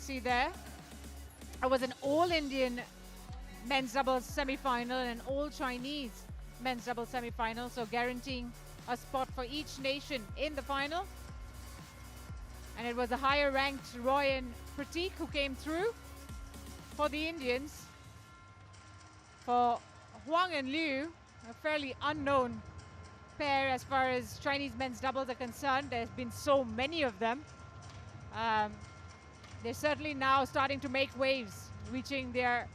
see there. It was an all-Indian men's doubles semi-final and an all-Chinese men's doubles semi-final, so guaranteeing a spot for each nation in the final. And it was the higher-ranked Roy and Prateek who came through for the Indians. For Huang and Liu, a fairly unknown pair as far as Chinese men's doubles are concerned. There's been so many of them. They're certainly now starting to make waves, reaching their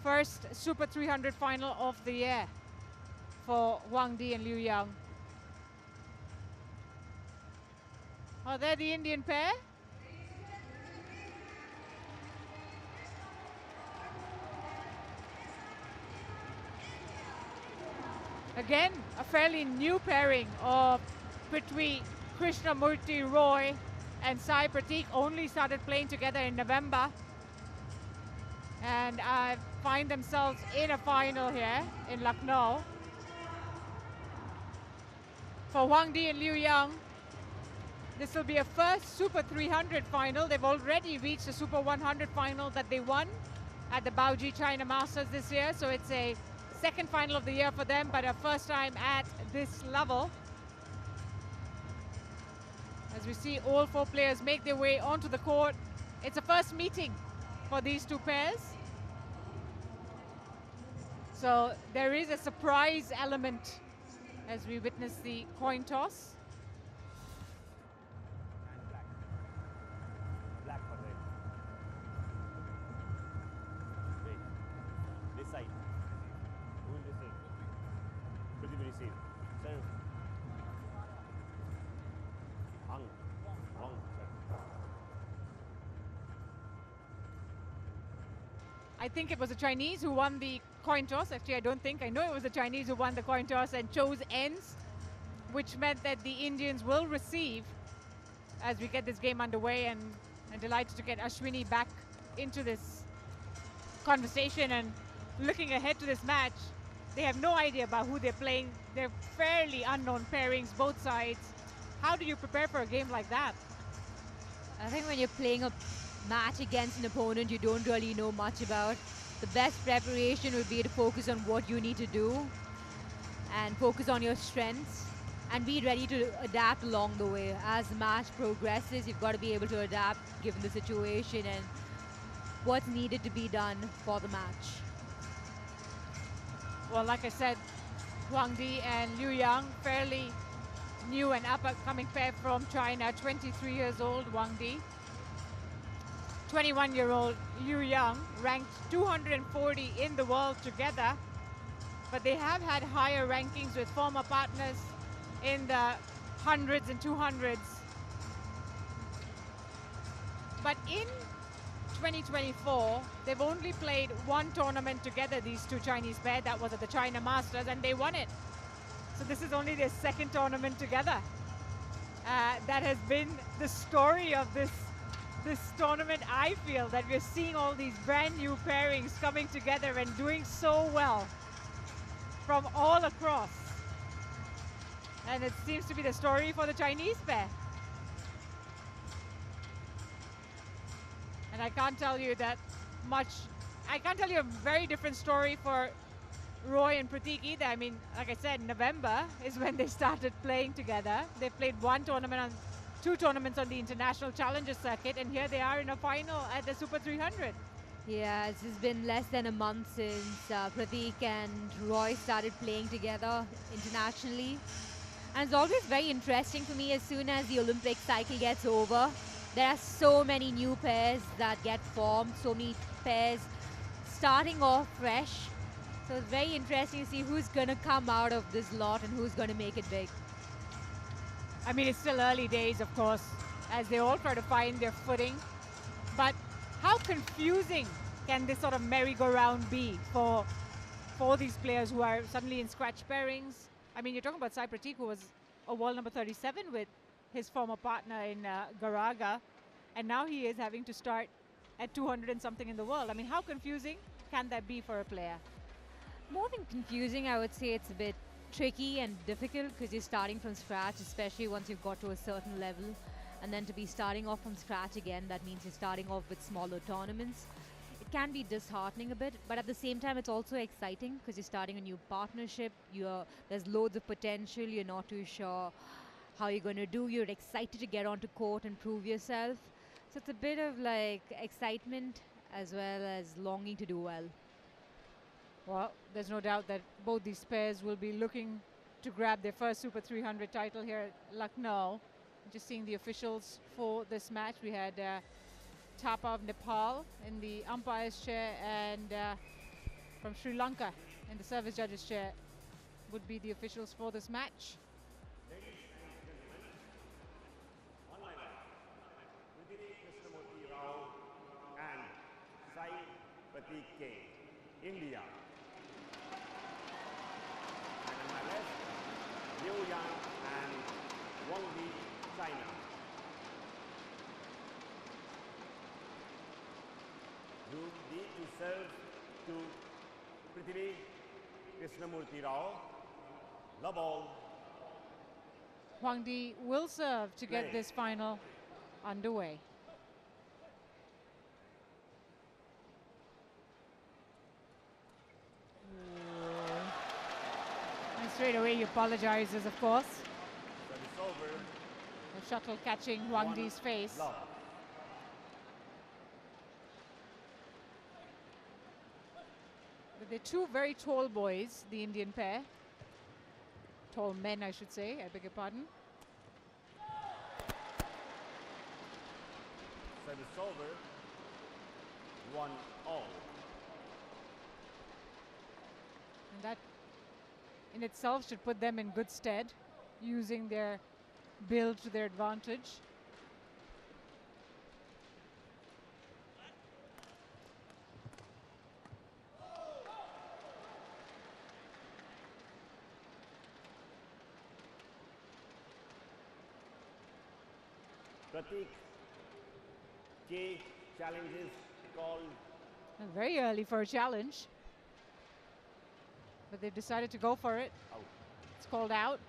first Super 300 final of the year for Wang Di and Liu Yang. Oh, they're the Indian pair. Again, a fairly new pairing of between Krishnamurthy, Roy, and Syed Prateek only started playing together in November. And find themselves in a final here in Lucknow. For Wang Di and Liu Yang, this will be a first Super 300 final. They've already reached the Super 100 final that they won at the Baoji China Masters this year. So it's a second final of the year for them, but a first time at this level. As we see all four players make their way onto the court. It's a first meeting for these two pairs. So there is a surprise element as we witness the coin toss. Black for red. Wait. This side. Who will receive? Pradeep will receive. Sir. Huang. Sir. I think it was the Chinese who won the coin toss. Actually, I don't think. I know it was the Chinese who won the coin toss and chose ends, which meant that the Indians will receive as we get this game underway. And I'm delighted to get Ashwini back into this conversation and looking ahead to this match. They have no idea about who they're playing. They're fairly unknown pairings, both sides. How do you prepare for a game like that? I think when you're playing a match against an opponent you don't really know much about, the best preparation would be to focus on what you need to do and focus on your strengths and be ready to adapt along the way. As the match progresses, you've got to be able to adapt given the situation and what's needed to be done for the match. Well, like I said, Wang Di and Liu Yang, fairly new and up-and-coming pair from China. 23 years old, Wang Di. 21-year-old Liu Yang, ranked 240 in the world together. But they have had higher rankings with former partners in the hundreds and 200s. But in 2024, they've only played one tournament together, these two Chinese pair. That was at the China Masters, and they won it. So this is only their second tournament together. That has been the story of this tournament. I feel that we're seeing all these brand new pairings coming together and doing so well from all across. And it seems to be the story for the Chinese pair. And I can't tell you that much. I can't tell you a very different story for Roy and Prateek either. I mean, like I said, November is when they started playing together. They played two tournaments on the International Challenger circuit, and here they are in a final at the Super 300. Yeah, it's just been less than a month since Prateek and Roy started playing together internationally. And it's always very interesting for me as soon as the Olympic cycle gets over. There are so many new pairs that get formed, so many pairs starting off fresh. So it's very interesting to see who's going to come out of this lot and who's going to make it big. I mean, it's still early days, of course, as they all try to find their footing. But how confusing can this sort of merry-go-round be for these players who are suddenly in scratch pairings? I mean, you're talking about Syed Prateek, who was a world number 37 with his former partner in Garaga, and now he is having to start at 200 and something in the world. I mean, how confusing can that be for a player? More than confusing, I would say it's a bit tricky and difficult because you're starting from scratch, especially once you've got to a certain level. and then to be starting off from scratch again, that means you're starting off with smaller tournaments. It can be disheartening a bit, but at the same time, it's also exciting because you're starting a new partnership. There's loads of potential. You're not too sure how you're going to do. You're excited to get onto court and prove yourself. So it's a bit of like excitement as well as longing to do well. Well, there's no doubt that both these pairs will be looking to grab their first Super 300 title here at Lucknow. Just seeing the officials for this match, we had Thapa of Nepal in the umpire's chair, and from Sri Lanka in the service judge's chair would be the officials for this match. Krishnamurthy and Syed, Pratheek.K, India. And on my left, Huang and Huang, China. You need to serve to Krishnamurthy Rao. Love all. Huang will serve to get Play. this final underway. And straight away he apologizes, of course. Service over. The shuttle catching Huang Di's face. Love. But they're two very tall boys, the Indian pair. Tall men, I should say, I beg your pardon. Service over. 1-0. And that in itself should put them in good stead, using their build to their advantage. Pratheek.K challenges called. And very early for a challenge. But they've decided to go for it. Out. It's called out.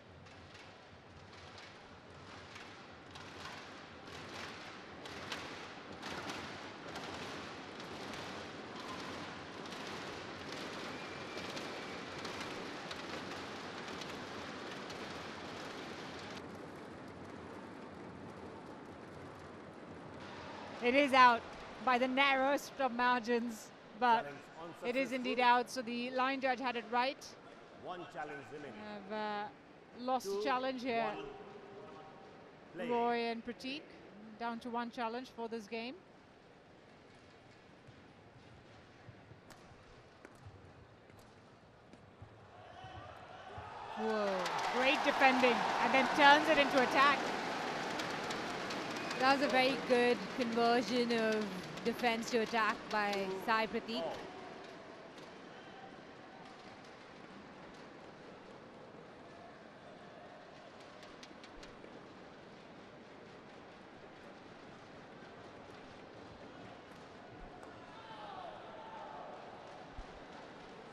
It is out by the narrowest of margins, but Challenge it is indeed unsuccessful. out. So the line judge had it right. One challenge remaining. Have lost Two, challenge here. 1. Play. Roy and Prateek down to one challenge for this game. Whoa, great defending, and then turns it into attack. That was a very good conversion of defense to attack by Sai Prateek. All.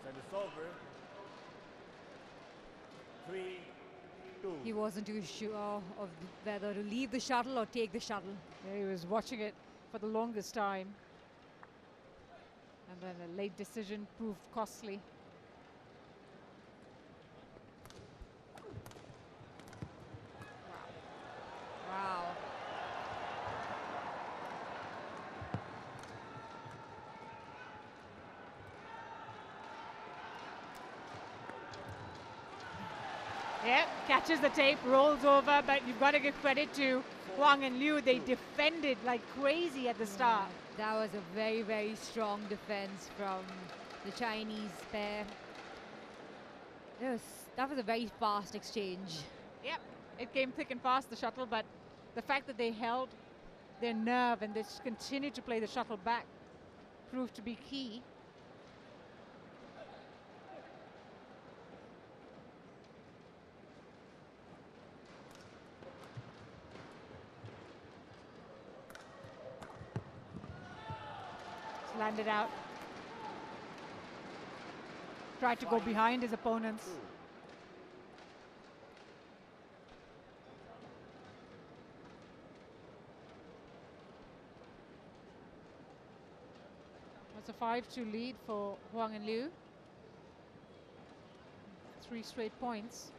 Service over. 3-2. He wasn't too sure of whether to leave the shuttle or take the shuttle. Yeah, he was watching it for the longest time. And then a late decision proved costly. Wow. Yeah, catches the tape, rolls over, but you've got to give credit to Huang and Liu. They defended like crazy at the start. That was a very, very strong defense from the Chinese pair. That was a very fast exchange. Yep, it came thick and fast, the shuttle, but the fact that they held their nerve and they just continued to play the shuttle back proved to be key. It's landed out. Tried to go behind his opponents. It's a 5-2 lead for Huang and Liu. 3 straight points.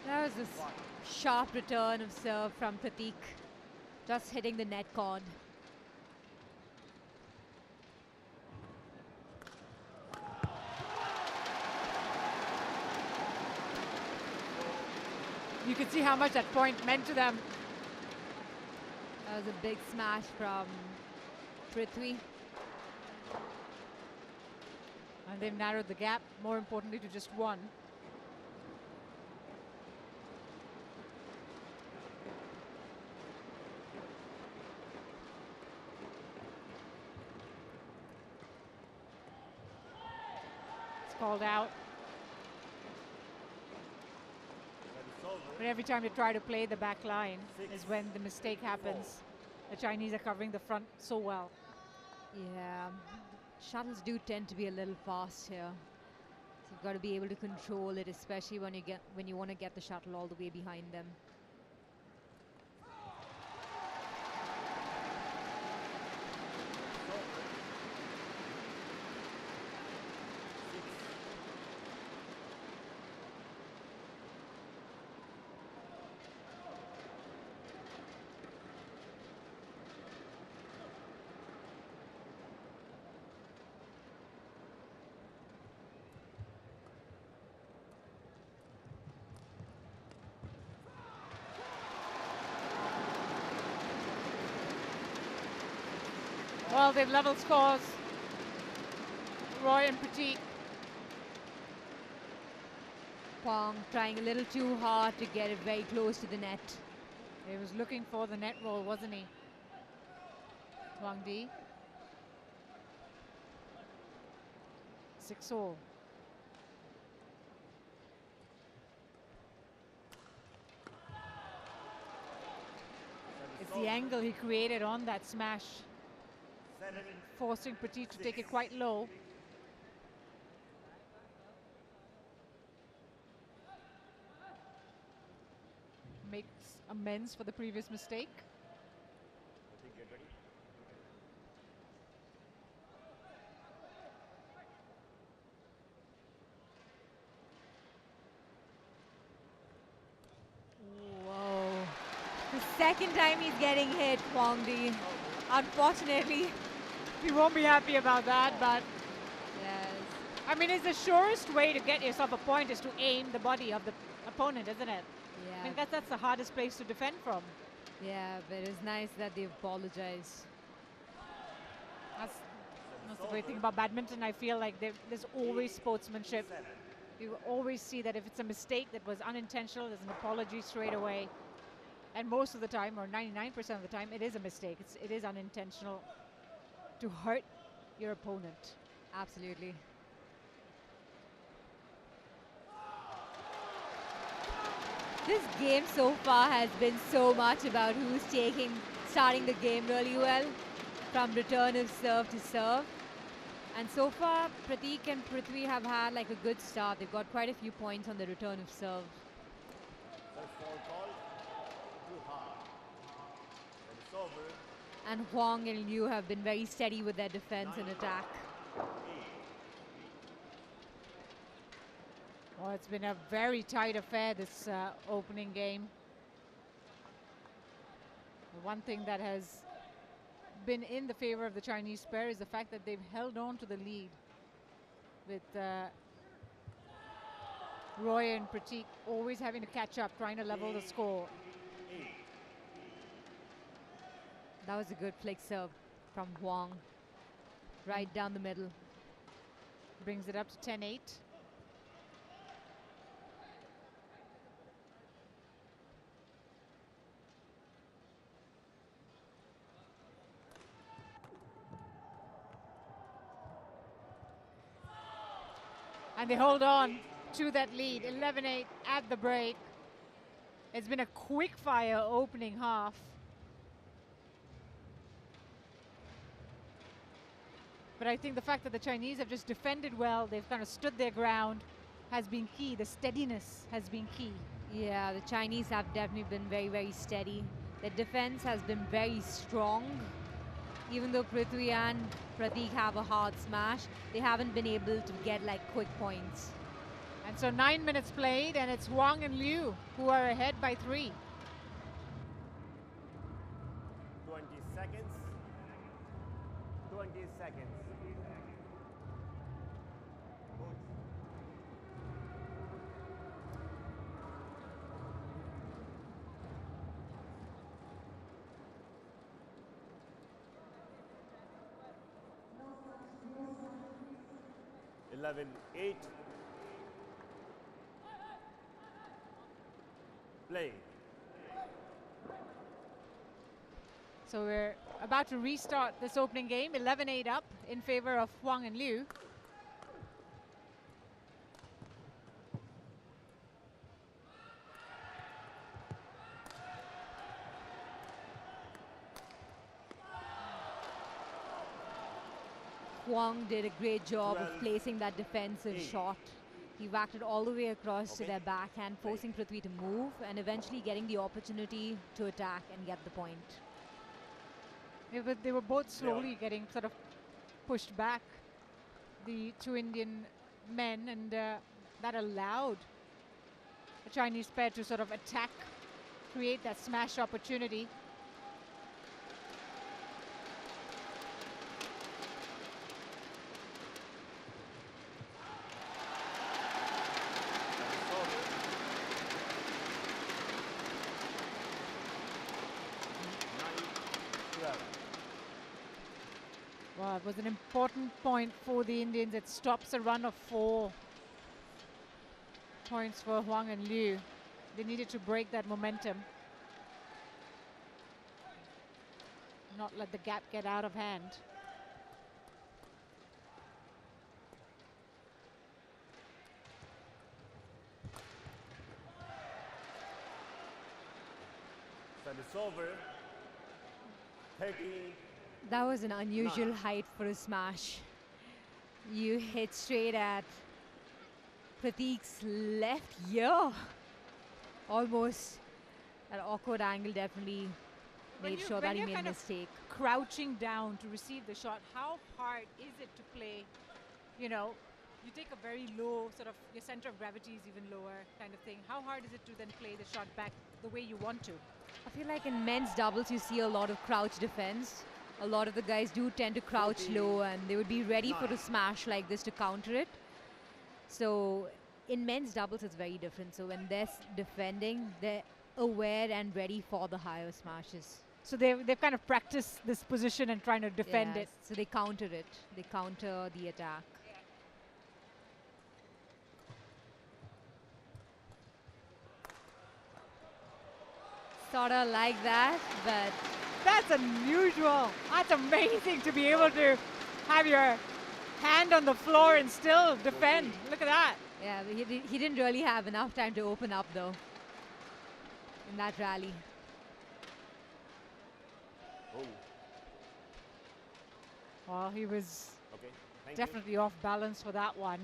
That was a sharp return of serve from Prateek, just hitting the net cord. You could see how much that point meant to them. That was a big smash from Prithvi. And they've narrowed the gap, more importantly, to just 1. Called out. But every time you try to play the back line is when the mistake happens. The Chinese are covering the front so well. Yeah, shuttles do tend to be a little fast here. So you've got to be able to control it, especially when you want to get the shuttle all the way behind them. Well, they've leveled scores. Roy and Prateek. Huang trying a little too hard to get it very close to the net. He was looking for the net roll, wasn't he? Huang Di. 6-all. It's the angle he created on that smash, forcing Prateek to take it quite low. Makes amends for the previous mistake. Whoa. The second time he's getting hit, Huang Di. Unfortunately, he won't be happy about that, but yes. I mean, it's the surest way to get yourself a point is to aim the body of the opponent, isn't it? Yeah. I guess that's the hardest place to defend from. Yeah, but it's nice that they apologize. That's the great thing about badminton. I feel like there's always sportsmanship. You always see that if it's a mistake that was unintentional, there's an apology straight away. And most of the time, or 99% of the time, it is a mistake. It is unintentional to hurt your opponent. Absolutely. This game so far has been so much about who's starting the game really well, from return of serve to serve. And so far, Prateek and Prithvi have had like a good start. They've got quite a few points on the return of serve. And Huang and Liu have been very steady with their defense and attack. Oh, it's been a very tight affair, this opening game. The one thing that has been in the favor of the Chinese pair is the fact that they've held on to the lead, with Roy and Prateek always having to catch up, trying to level the score. That was a good flick serve from Huang, right down the middle. Brings it up to 10-8. And they hold on. to that lead. 11-8 at the break. It's been a quick fire opening half. But I think the fact that the Chinese have just defended well, they've kind of stood their ground, has been key. The steadiness has been key. Yeah, the Chinese have definitely been very, very steady. Their defense has been very strong. Even though Prithvi and Prateek have a hard smash, they haven't been able to get like quick points. And so 9 minutes played, and it's Huang and Liu who are ahead by 3. 20 seconds. 20 seconds. 11-8. Play. So we're about to restart this opening game. 11-8 up in favor of Huang and Liu. Huang did a great job of 12, placing that defensive 8. shot. He whacked it all the way across to Okay. their backhand, forcing Prithvi to move and eventually getting the opportunity to attack and get the point. They were both slowly getting sort of pushed back, the two Indian men, and that allowed the Chinese pair to sort of attack, create that smash opportunity. Wow, it was an important point for the Indians. It stops a run of 4 points for Huang and Liu. They needed to break that momentum, not let the gap get out of hand. Service over. 30. That was an unusual height for a smash. You hit straight at Prateek's left ear. Almost an awkward angle, definitely made sure that he made a mistake. Crouching down to receive the shot, how hard is it to play? You know, you take a very low, sort of, your center of gravity is even lower kind of thing. How hard is it to then play the shot back the way you want to? I feel like in men's doubles you see a lot of crouch defense. A lot of the guys do tend to crouch low and they would be ready for a smash like this to counter it. So in men's doubles it's very different. So when they're defending, they're aware and ready for the higher smashes. So they've kind of practiced this position and trying to defend it. So they counter it. They counter the attack. Sort of like that, but That's unusual. That's amazing to be able to have your hand on the floor and still defend. Look at that. yeah, he didn't really have enough time to open up though in that rally. Oh, Well, he was okay. Thank definitely off balance for that one.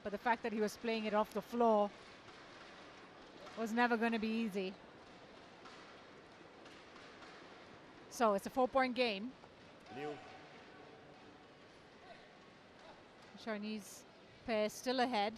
But the fact that he was playing it off the floor was never going to be easy. So it's a 4-point game. you. Liu. Chinese pair still ahead.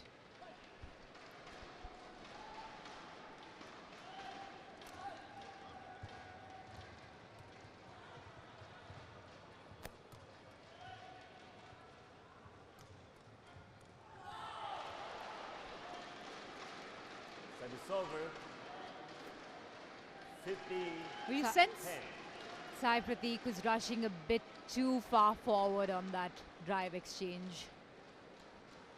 Service over. 50. Do you Sa- sense? 10. Sai Prateek was rushing a bit too far forward on that drive exchange.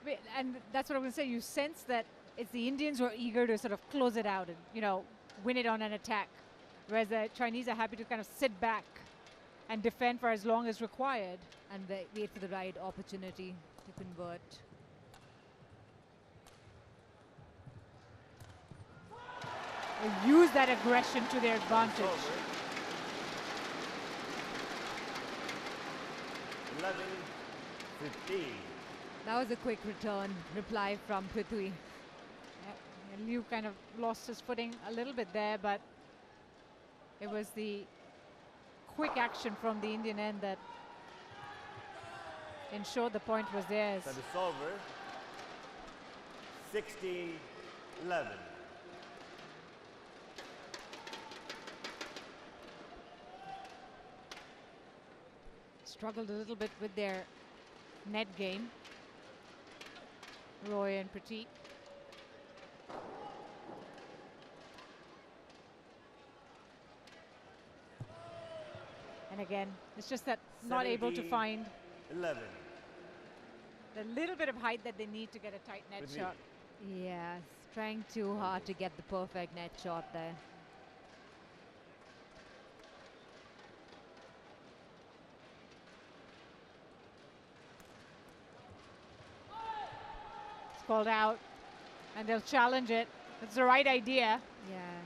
Wait, and that's what I was going to say. You sense that it's the Indians who are eager to sort of close it out and, you know, win it on an attack. Whereas the Chinese are happy to kind of sit back and defend for as long as required. And wait for the right opportunity to convert. They use that aggression to their advantage. Over. 11-15. That was a quick reply from Prithvi. Yep. And Liu kind of lost his footing a little bit there, but it was the quick action from the Indian end that ensured the point was theirs. Service over. 16-11. Struggled a little bit with their net game, Roy and Prateek. And again, it's just that not able to find 11. the little bit of height that they need to get a tight net Prateek. shot. Yes, trying too hard to get the perfect net shot there. It's called out, and they'll challenge it. It's the right idea. Yeah.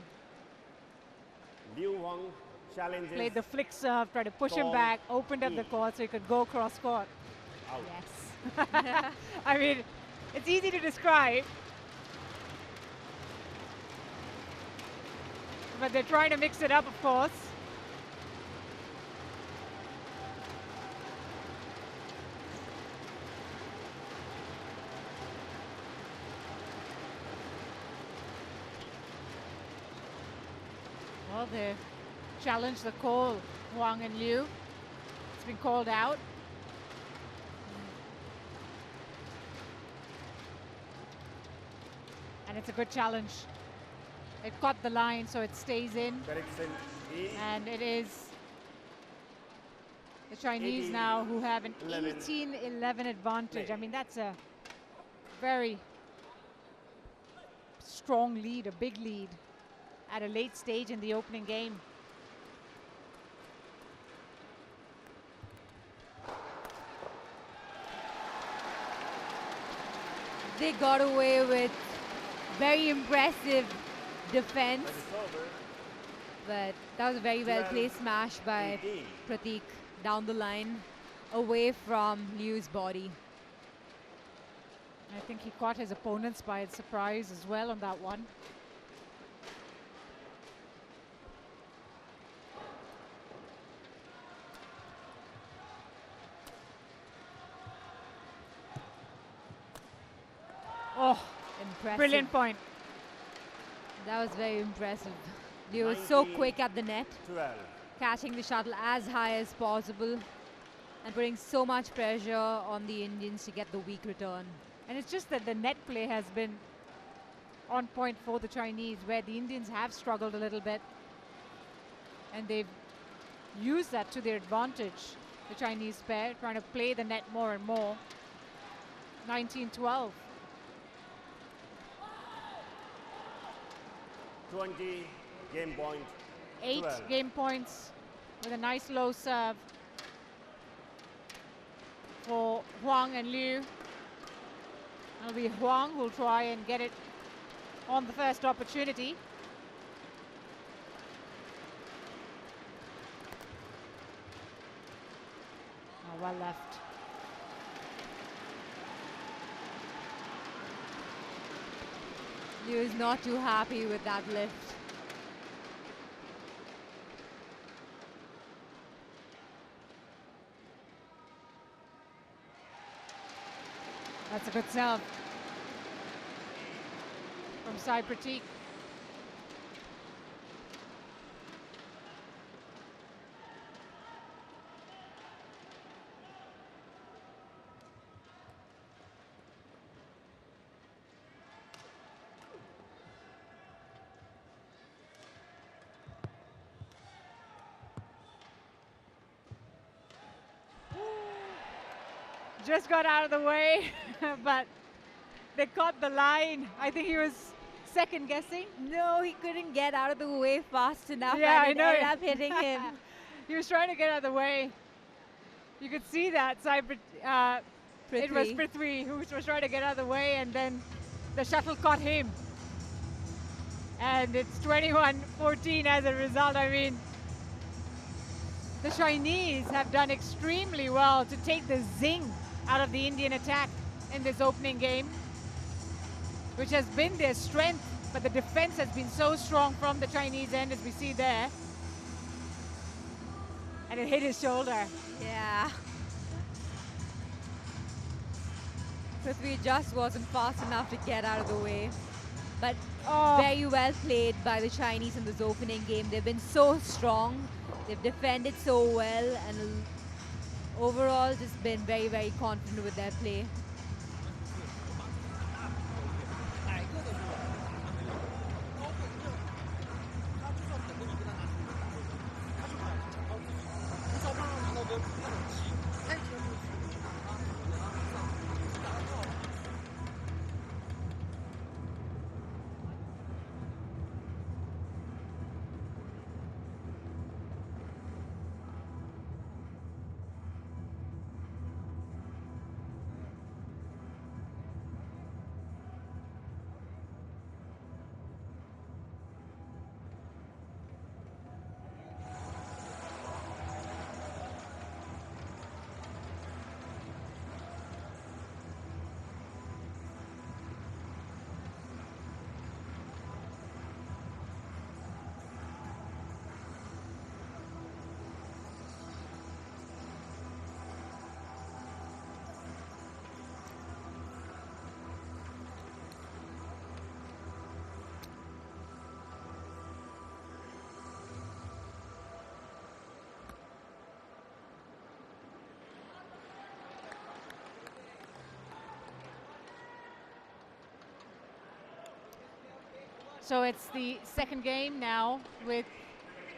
Liu Huang challenges. Played the flick serve, tried to push him Call back, opened up the E. court so he could go cross court. Out. Yes. I mean, it's easy to describe, but they're trying to mix it up, of course. Well, they challenged the call, Huang and Liu. It's been called out. And it's a good challenge. It caught the line, so it stays in. Correction E. And it is the Chinese now who have an 11. 18-11 advantage. Play. I mean, that's a very strong lead, a big lead at a late stage in the opening game. They got away with very impressive defense, Service over. but that was a very well placed smash by 18. Prateek down the line, away from Liu's body. I think he caught his opponents by surprise as well on that one. Oh, Impressive. brilliant point. That was very impressive. Liu was so 19. quick at the net, 12. catching the shuttle as high as possible and putting so much pressure on the Indians to get the weak return. And it's just that the net play has been on point for the Chinese, where the Indians have struggled a little bit. And they've used that to their advantage, the Chinese pair, trying to play the net more and more. 19-12. 20. Game point. 8 12. game points with a nice low serve for Huang and Liu. It'll be Huang who'll try and get it on the first opportunity. Oh, well left. Liu is not too happy with that lift. That's a good serve from Syed Prateek. Just got out of the way, but they caught the line. I think he was second guessing. No, he couldn't get out of the way fast enough, Yeah, and it I know. ended up hitting him. He was trying to get out of the way. You could see that. Syed it was Prithvi who was trying to get out of the way, and then the shuttle caught him. And it's 21-14 as a result. I mean, the Chinese have done extremely well to take the zing out of the Indian attack in this opening game, which has been their strength, but the defense has been so strong from the Chinese end, as we see there. And it hit his shoulder. Yeah. Prithvi just wasn't fast enough to get out of the way. But very well played by the Chinese in this opening game. They've been so strong. They've defended so well, and overall just been very, very confident with their play. So it's the second game now, with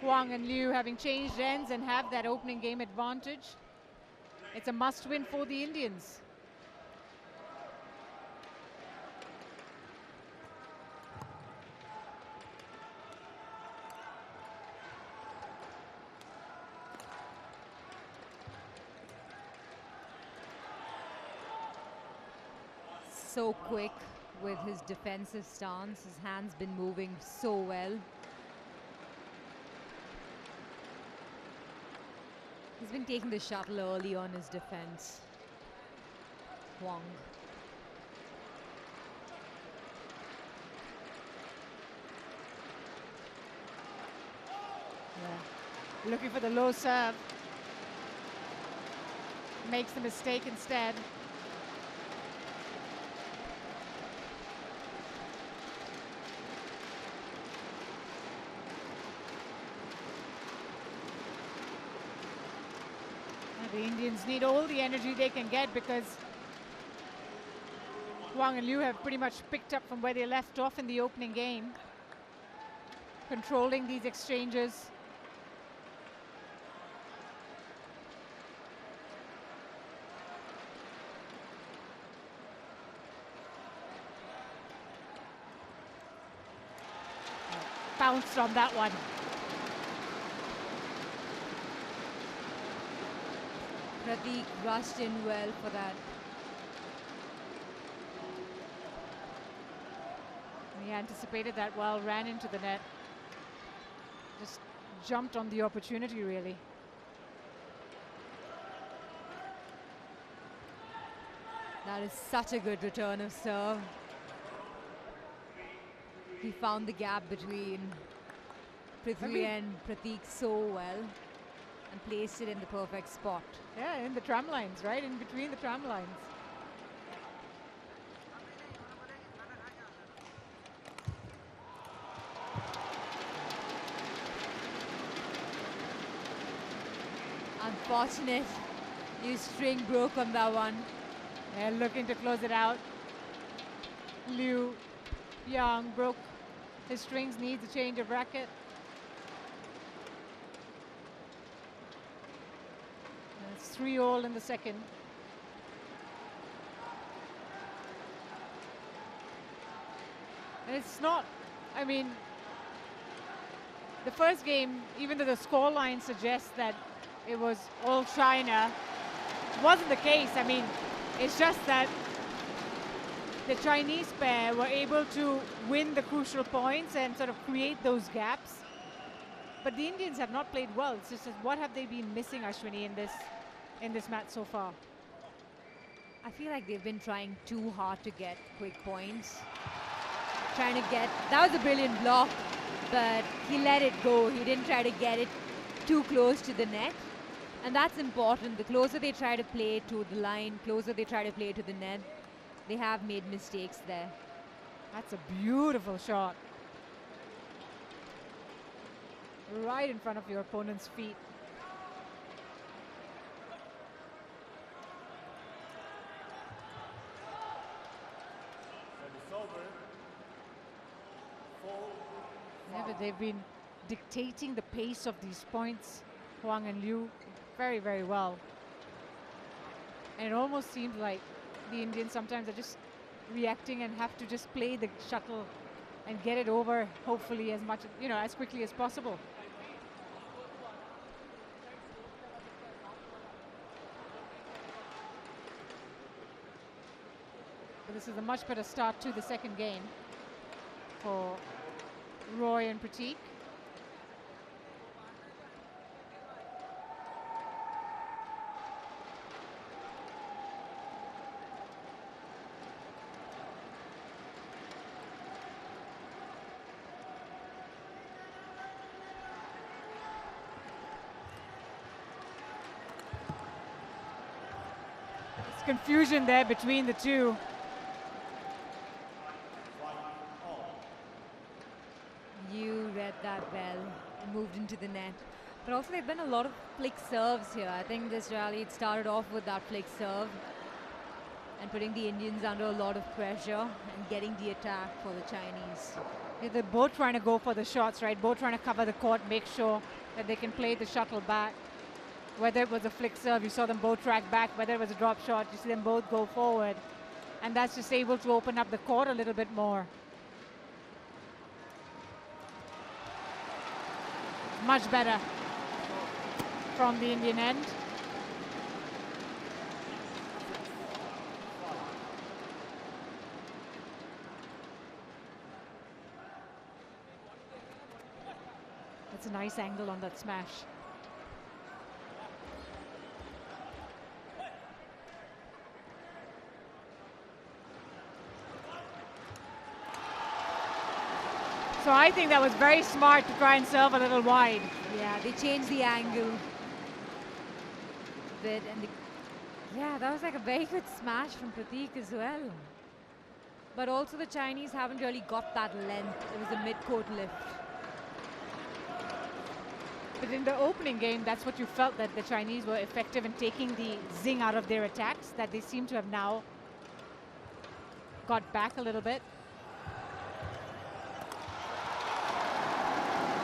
Huang and Liu having changed ends and have that opening game advantage. It's a must-win for the Indians. So quick with his defensive stance. His hands been moving so well. He's been taking the shuttle early on his defense. Huang. Yeah. Looking for the low serve. Makes the mistake instead. The Indians need all the energy they can get, because Huang and Liu have pretty much picked up from where they left off in the opening game, controlling these exchanges. Bounced on that one. Pratheek rushed in well for that. He anticipated that well, ran into the net. Just jumped on the opportunity, really. That is such a good return of serve. He found the gap between Prithvi and Pratheek so well and placed it in the perfect spot. Yeah, in the tram lines, right? In between the tram lines. Unfortunate. His string broke on that one. And looking to close it out. Liu Yang broke his strings, needs a change of racket. And it's 3-all in the second. And it's not, I mean, the first game, even though the scoreline suggests that it was all China, wasn't the case. I mean, it's just that the Chinese pair were able to win the crucial points and sort of create those gaps. But the Indians have not played well. It's just what have they been missing, Ashwini, in this match so far? I feel like they've been trying too hard to get quick points. Trying to get, that was a brilliant block, but he let it go. He didn't try to get it too close to the net. And that's important. The closer they try to play to the line, closer they try to play to the net, they have made mistakes there. That's a beautiful shot. Right in front of your opponent's feet. Yeah, but they've been dictating the pace of these points, Huang and Liu, very, very well. And it almost seems like the Indians sometimes are just reacting and have to just play the shuttle and get it over, hopefully as much, as quickly as possible. But this is a much better start to the second game for Roy and Prateek. There's confusion there between the two. You read that well, moved into the net. But also there've been a lot of flick serves here. I think this rally, it started off with that flick serve and putting the Indians under a lot of pressure and getting the attack for the Chinese. Yeah, they're both trying to go for the shots, right? Both trying to cover the court, make sure that they can play the shuttle back. Whether it was a flick serve, you saw them both track back. Whether it was a drop shot, you see them both go forward. And that's just able to open up the court a little bit more. Much better from the Indian end. That's a nice angle on that smash. So I think that was very smart to try and serve a little wide. Yeah, they changed the angle a bit. And yeah, that was like a very good smash from Prateek as well. But also the Chinese haven't really got that length. It was a mid-court lift. But in the opening game, that's what you felt, that the Chinese were effective in taking the zing out of their attacks, that they seem to have now got back a little bit.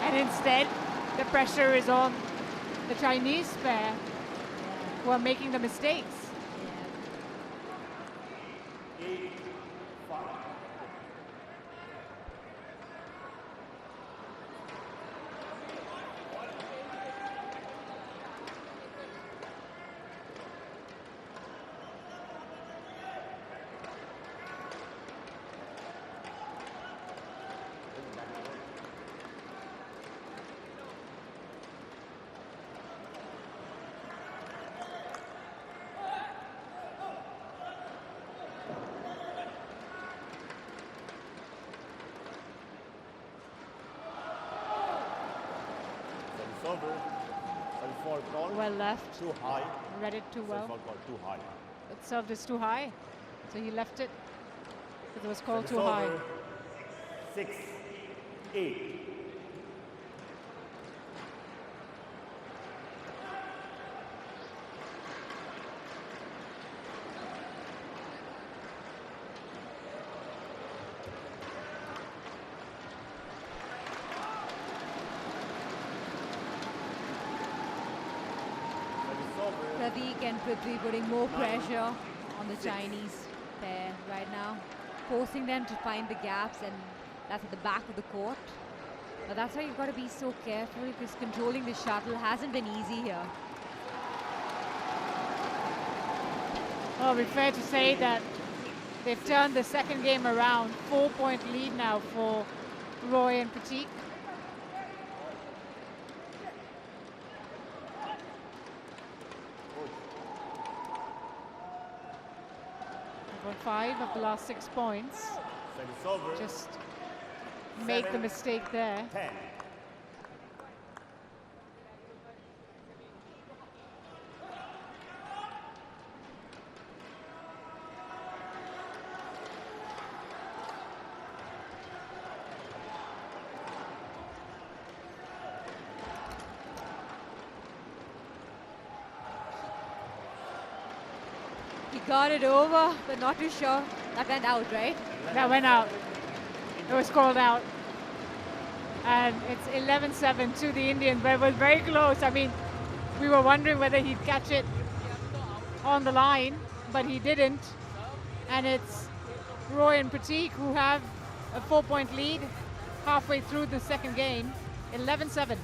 And instead, the pressure is on the Chinese pair who are making the mistakes. Well left. Too high. Read it too well. Too high. It served is too high. So he left it because it was called too high. 6-8. Prateek and Prithvi putting more pressure on the Chinese pair right now, forcing them to find the gaps, and that's at the back of the court. But that's why you've got to be so careful, because controlling the shuttle hasn't been easy here. Well, it'd be fair to say that They've turned the second game around. 4-point lead now for Roy and Prateek. They've got 5 of the last 6 points. Set is over. Just make the 7, mistake there. 10. He got it over, but not too sure. That went out, right? That went out. It was called out. And it's 11-7 to the Indians, but it was very close. I mean, we were wondering whether he'd catch it on the line, but he didn't. And it's Roy and Prateek who have a 4-point lead halfway through the second game. 11-7.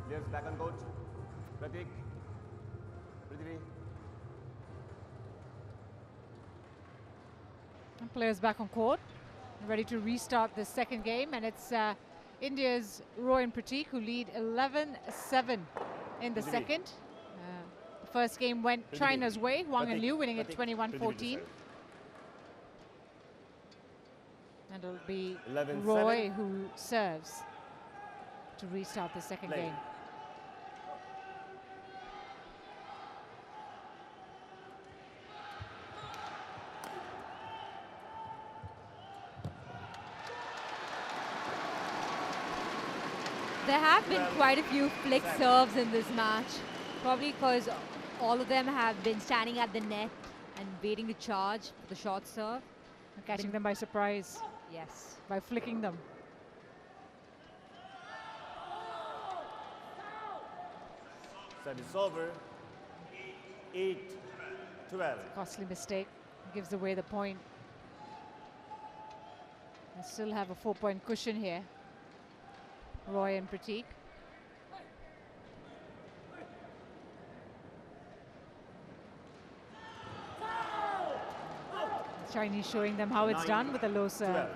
Players back on court. Prateek. Prithvi. And players back on court, ready to restart the second game. And it's India's Roy and Prateek who lead 11-7 in the Prithvi. second. The first game went Prithvi. China's way. Huang and Prateek. Liu winning it Prateek. 21-14. Prithvi to serve. And it'll be 11-7. Roy who serves to restart the second Play. game. There have been 12, quite a few flick 7. serves in this match, probably because all of them have been standing at the net and waiting to charge for the short serve. And catching them by surprise Yes. by flicking them. Set is over. 8-12. Costly mistake. Gives away the point. They still have a 4-point cushion here. Roy and Prateek. Chinese showing them how it's done with a low serve. 12.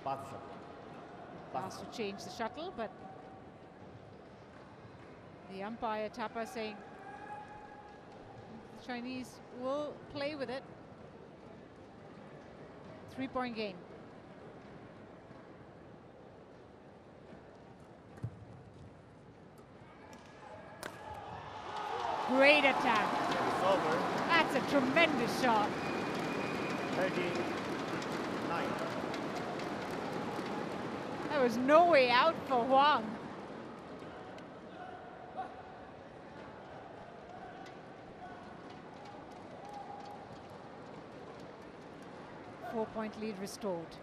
Pass serve. Asked to change the shuttle, but the umpire Tapa saying the Chinese will play with it. 3-point game. Great attack. It's over. That's a tremendous shot. 13-9. There was no way out for Huang. Four-point lead restored.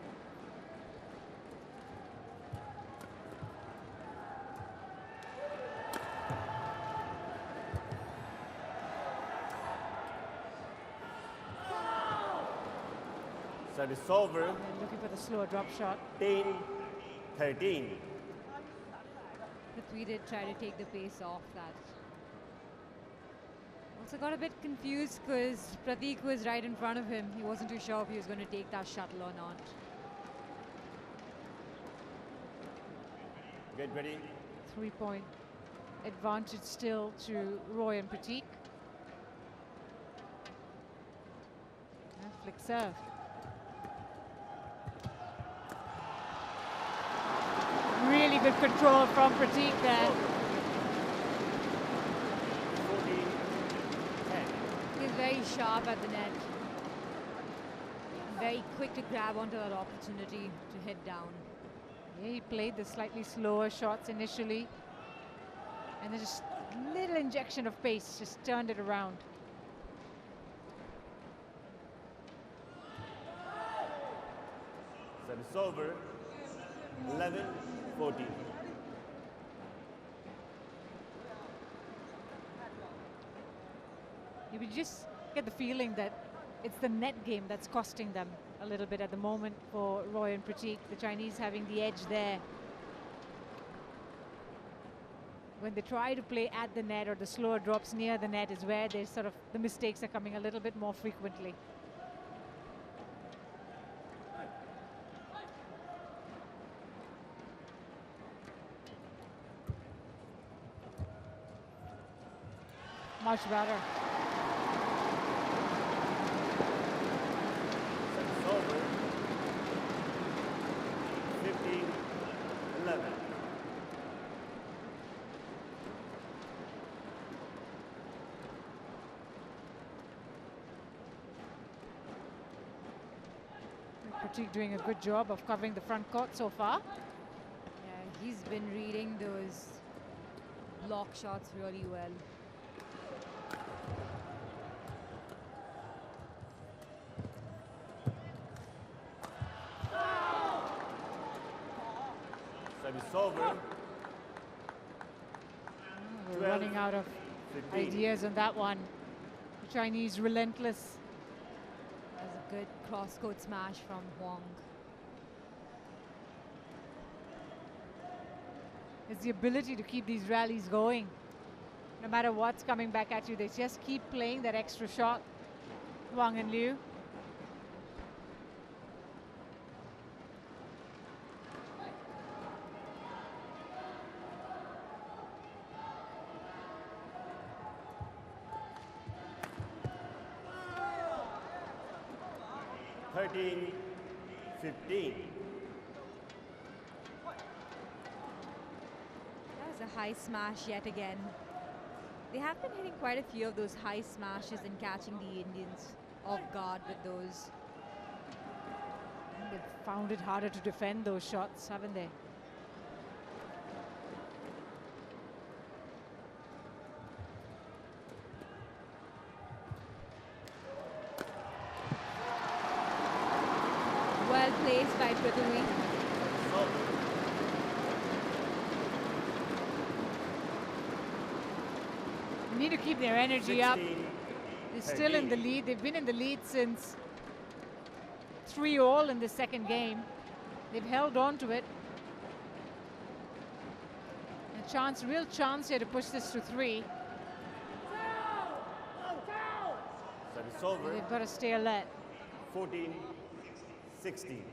Set is over. And looking for the slower drop shot. 10-13. Prithvi did try to take the pace off that. Also got a bit confused because Prateek was right in front of him. He wasn't too sure if he was going to take that shuttle or not. Get ready. 3-point advantage still to Roy and Prateek. And flick serve. Really good control from Prateek there. 14-10. He's very sharp at the net. Very quick to grab onto that opportunity to hit down. Yeah, he played the slightly slower shots initially. And then just little injection of pace just turned it around. Service over. 11-14. You would just get the feeling that it's the net game that's costing them a little bit at the moment for Roy and Prateek. The Chinese having the edge there. When they try to play at the net or the slower drops near the net is where there's sort of the mistakes are coming a little bit more frequently. Much better. Service over. 15-11. Prateek doing a good job of covering the front court so far. Yeah, he's been reading those block shots really well. Service over. We're 12, running out of 15. ideas on that one. The Chinese relentless. That was a good cross-court smash from Huang. It's the ability to keep these rallies going. No matter what's coming back at you, they just keep playing that extra shot. Huang and Liu. Thirteen, 15. That was a high smash yet again. They have been hitting quite a few of those high smashes and catching the Indians off guard with those. And they've found it harder to defend those shots, haven't they? Well placed by Pratheek. They need to keep their energy up. 16, They're still in the 13. lead. They've been in the lead since 3-all in the second game. They've held on to it. A chance, real chance here to push this to 3. Service over. They've got to stay alert. 14, 16.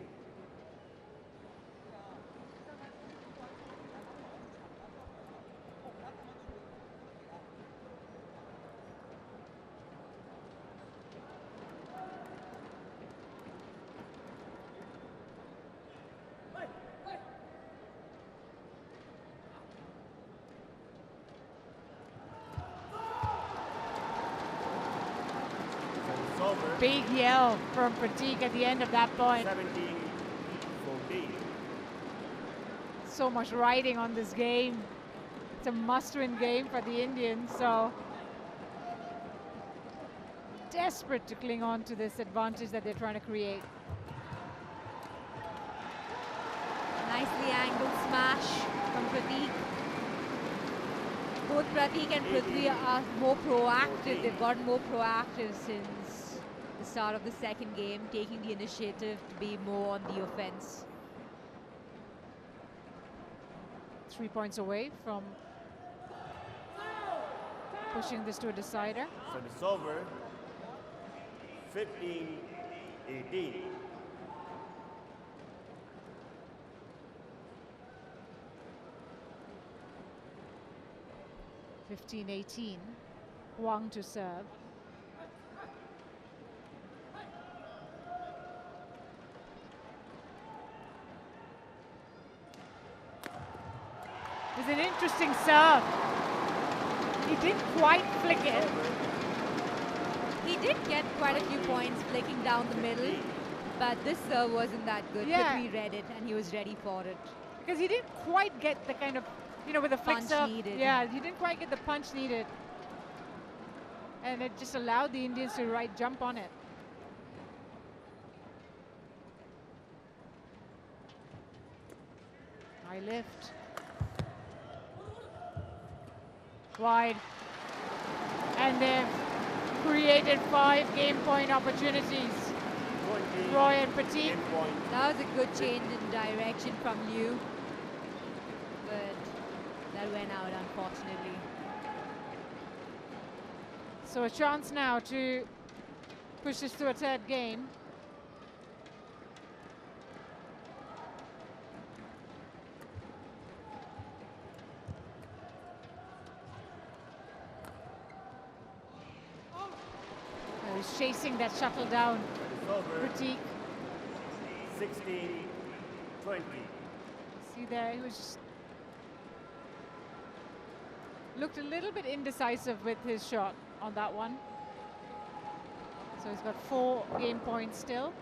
Service over. Big yell from Prateek at the end of that point. 17, 14. So much riding on this game. It's a must-win game for the Indians, so desperate to cling on to this advantage that they're trying to create. Nicely angled smash from Prateek. Both Prateek and Prithvi are more proactive. They've gotten more proactive since the start of the second game, taking the initiative to be more on the offense. 3 points away from pushing this to a decider. Service over. 15, 18. (15-18). Huang to serve. It's an interesting serve. He didn't quite flick it. He did get quite a few points flicking down the middle. But this serve wasn't that good. Yeah. Prithvi read it and he was ready for it. Because he didn't quite get the kind of, with the flick Punch serve. needed. Yeah, he didn't quite get the punch needed. And it just allowed the Indians to jump on it. High lift. Wide. And they've created 5 game point opportunities. 20 Roy and Prateek. game point. That was a good change in direction from Liu. But that went out, unfortunately. So a chance now to push this to a third game. He's chasing that shuttle down. It's over. Prateek. 16-20. See there, he was just looked a little bit indecisive with his shot on that one. So he's got 4 game points still.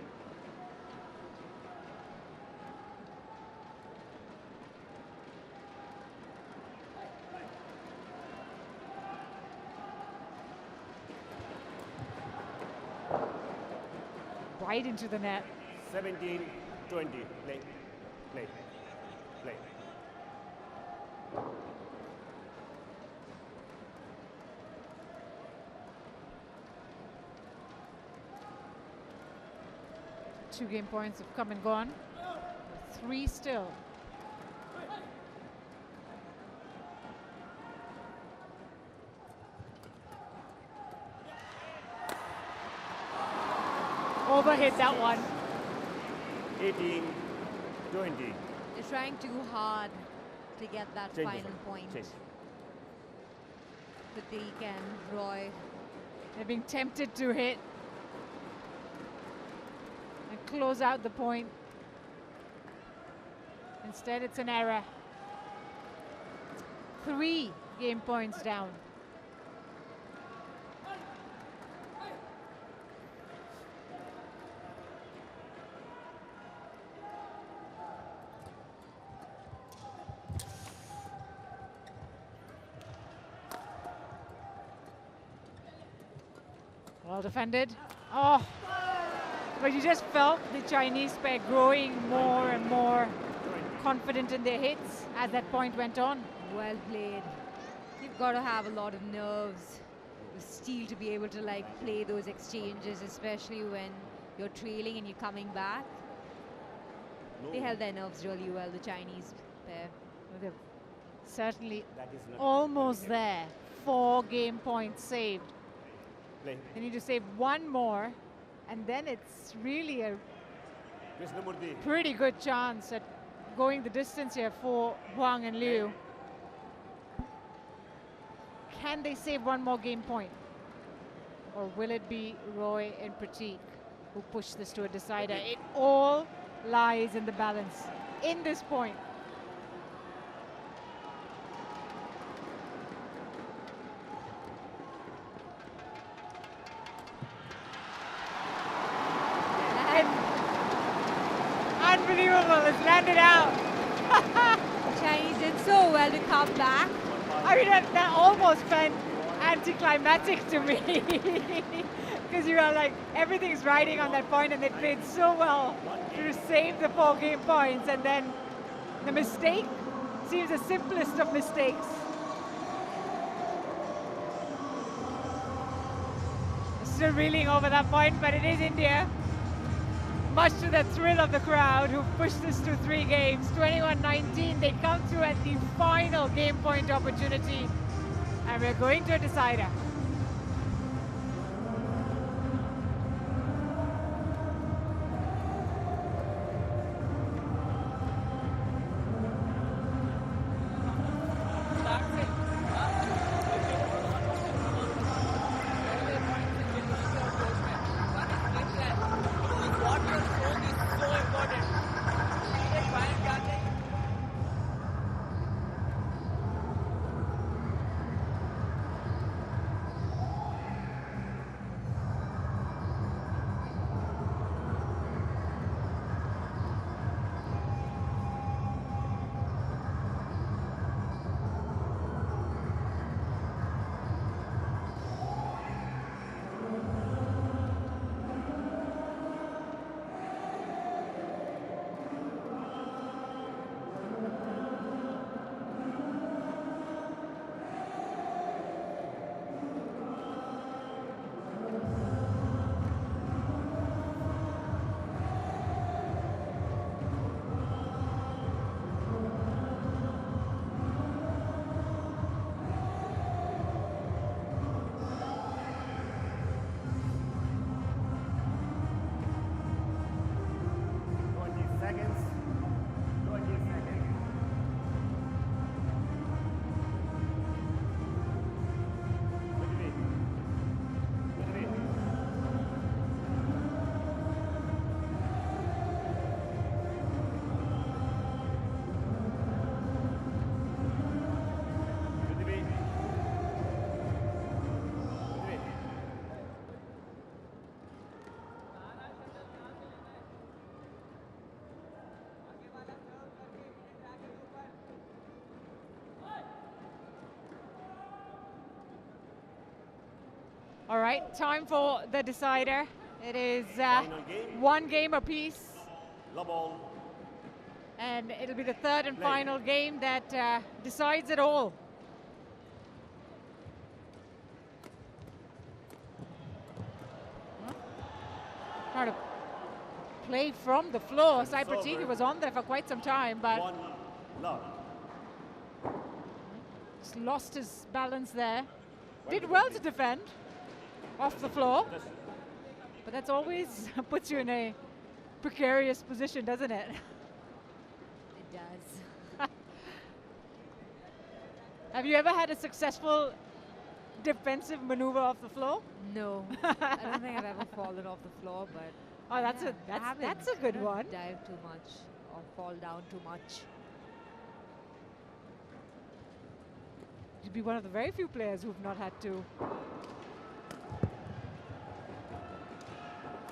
Right into the net. 17-20. Play. Play. Play. Two game points have come and gone. 3 still. Overhit that one. 18-20. They're trying too hard to get that Change final it. point. Change. Prateek and Roy. They're being tempted to hit and close out the point. Instead, it's an error. 3 game points down. Well defended. Oh, but you just felt the Chinese pair growing more and more confident in their hits as that point went on. Well played. You've got to have a lot of nerves of steel to be able to play those exchanges, especially when you're trailing and you're coming back. They held their nerves really well, the Chinese pair. Well, they're certainly That is not almost there. 4 game points saved. Play. They need to save 1 more, and then it's really a Krishnamurthy. pretty good chance at going the distance here for Huang and Liu. Can they save 1 more game point? Or will it be Roy and Prateek who push this to a decider? It all lies in the balance in this point. Unbelievable, it's landed out. The Chinese did so well to come back. I mean, that almost felt anticlimactic to me. Because you are like, everything's riding on that point and they played so well to save the 4 game points, and then the mistake seems the simplest of mistakes. Still reeling over that point, but it is India. Much to the thrill of the crowd who pushed this to 3 games. 21-19, they come through at the final game point opportunity. And we're going to a decider. All right, time for the decider. It is Final game. one game apiece, Love all. and it'll be the third and Play. final game that decides it all. Trying to play from the floor. And Syed Pratheek server. was on there for quite some time, but 1-love. just lost his balance there. Did well to defend off the floor, Just but that's always puts you in a precarious position, doesn't it? It does. Have you ever had a successful defensive maneuver off the floor? No, I don't think I've ever fallen off the floor, but Oh, that's yeah, a I that's a haven't. good I don't one. Dive too much or fall down too much. You'd be one of the very few players who've not had to.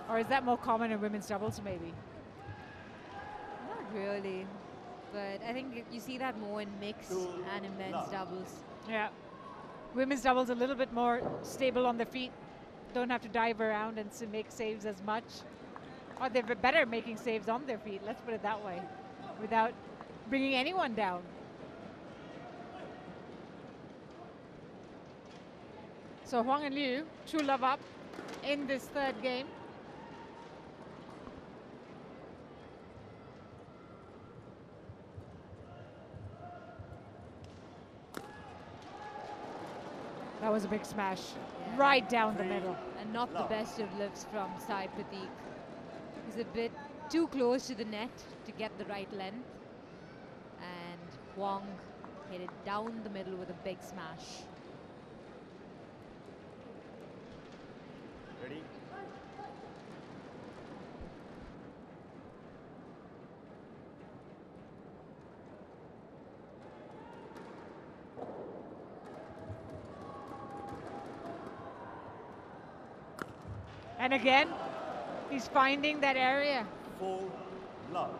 Or is that more common in women's doubles, maybe? Not really, but I think you see that more in mixed and in men's doubles. Yeah. Women's doubles a little bit more stable on their feet. Don't have to dive around and make saves as much. Or they're better making saves on their feet, let's put it that way, without bringing anyone down. So Huang and Liu, true love up in this third game. That was a big smash, Yeah. right down the middle. And not the best of lifts from Syed Pratheek. He's a bit too close to the net to get the right length. And Huang hit it down the middle with a big smash. ready? And again, he's finding that area. Full love.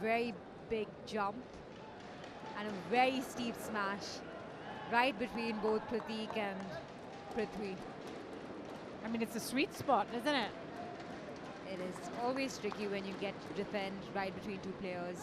Very big jump and a very steep smash right between both Pratheek and Prithvi. I mean, it's a sweet spot, isn't it? It is always tricky when you get to defend right between two players.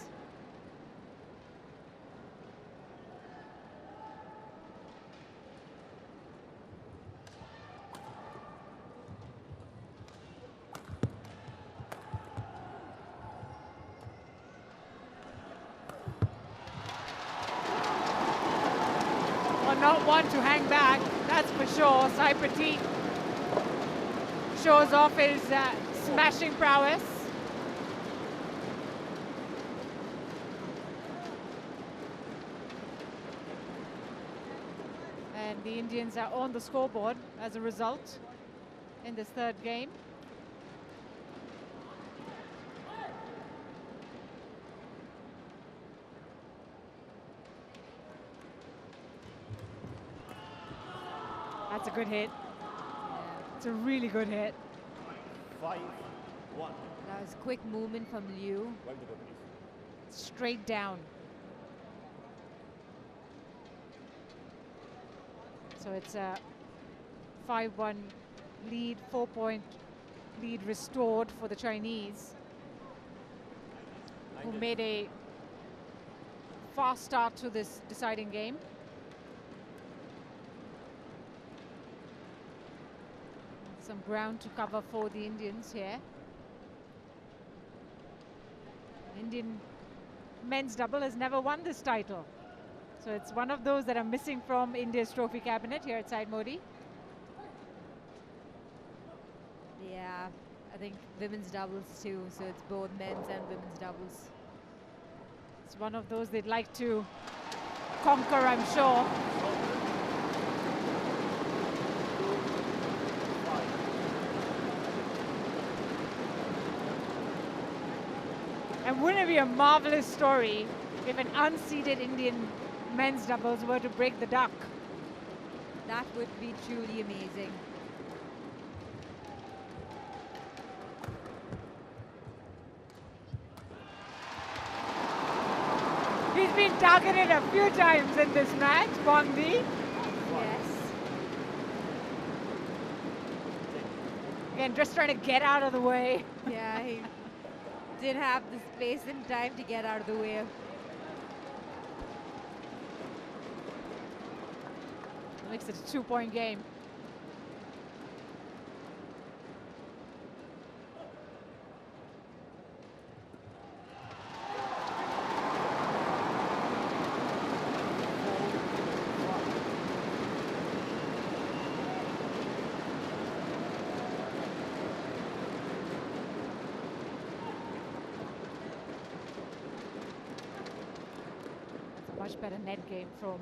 Well, not one to hang back, that's for sure. Syed Pratheek shows off his smashing prowess. And the Indians are on the scoreboard as a result in this third game. That's a good hit. It's a really good hit. 5-1. That was quick movement from Liu. Well to go, please. Straight down. So it's a 5-1 lead, 4-point lead restored for the Chinese, who made a fast start to this deciding game. Some ground to cover for the Indians here. Indian men's double has never won this title. So it's one of those that are missing from India's trophy cabinet here at Syed Modi. Yeah, I think women's doubles too, so it's both men's and women's doubles. It's one of those they'd like to conquer, I'm sure. And wouldn't it be a marvelous story if an unseeded Indian men's doubles were to break the duck? That would be truly amazing. He's been targeted a few times in this match, Huang Di. Yes. Again, just trying to get out of the way. Yeah, he didn't have the space and time to get out of the way. Makes it a 2-point game. Much better net game from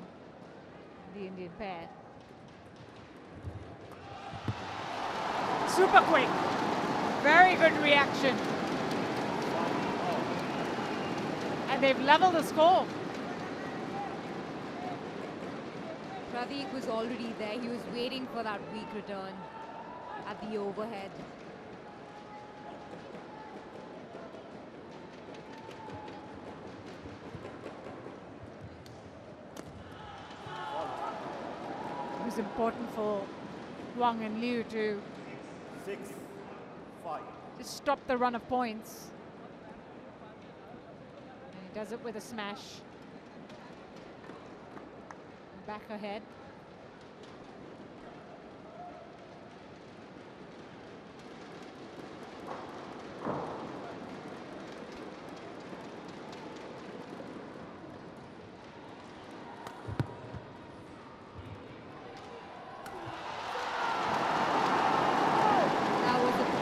the Indian pair. Super quick. Very good reaction. And they've leveled the score. Pratheek was already there. He was waiting for that weak return at the overhead. It was important for Huang and Liu to 6-5. just stop the run of points. And he does it with a smash. Back ahead.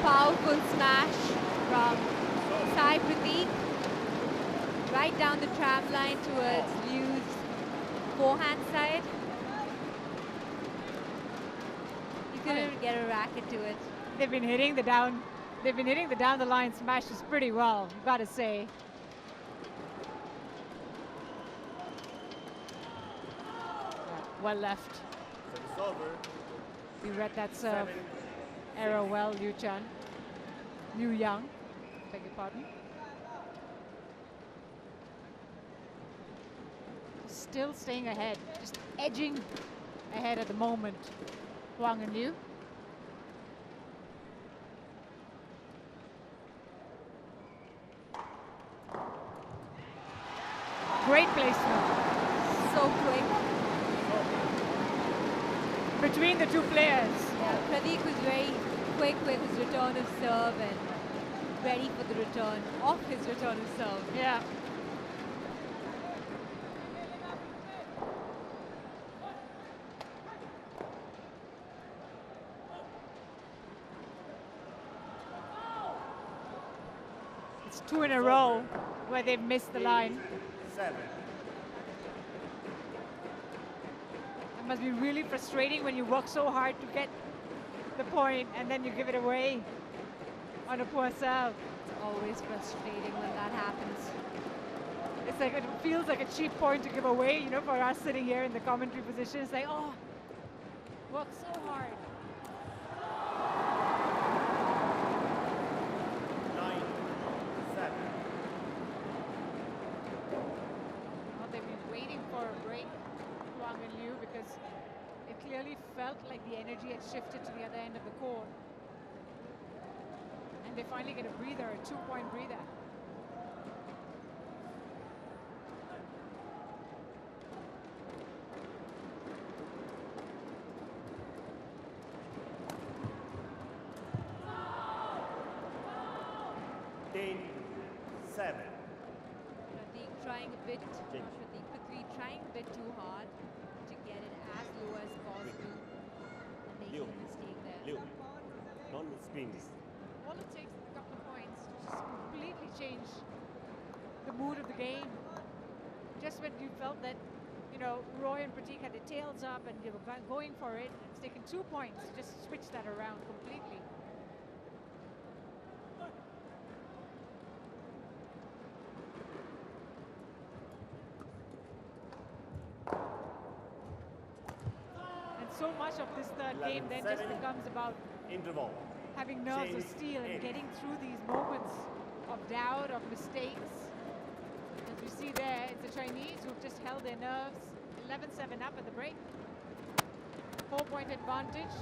Powerful smash from Syed Pratheek right down the tram line towards Liu's forehand side. He couldn't even get a racket to it. They've been hitting the down the line smashes pretty well, gotta say. Yeah, well left. Service over. You read that serve error well, Liu Yang, beg your pardon. Still staying ahead, just edging ahead at the moment, Huang and Liu. Great placement. So quick. Between the two players. Yeah, Pratheek was very quick with his return of serve and ready for the return of his return of serve. Yeah. It's 2 in a row where they've missed the line. 7. It must be really frustrating when you work so hard to get the point and then you give it away on a poor serve. It's always frustrating when that happens. It's like, it feels like a cheap point to give away, you know, for us sitting here in the commentary position. It's like, oh, work so hard. 9-7. Well, they've been waiting for a break, Huang and Liu, because it clearly felt like the energy had shifted to the other end of the court. And they finally get a breather, a 2-point breather. Pratheek trying a bit, Pratheek trying a bit too hard to get it as low as possible and making a mistake there. Liu, don't spin this. All it takes is a couple of points to just completely change the mood of the game. Just when you felt that, you know, Roy and Prateek had their tails up and they were going for it, it's taken 2 points to just switch that around completely. So much of this third game then just becomes about interval. Having nerves of steel and getting through these moments of doubt, of mistakes. As you see there, it's the Chinese who've just held their nerves. 11-7 up at the break. 4-point advantage.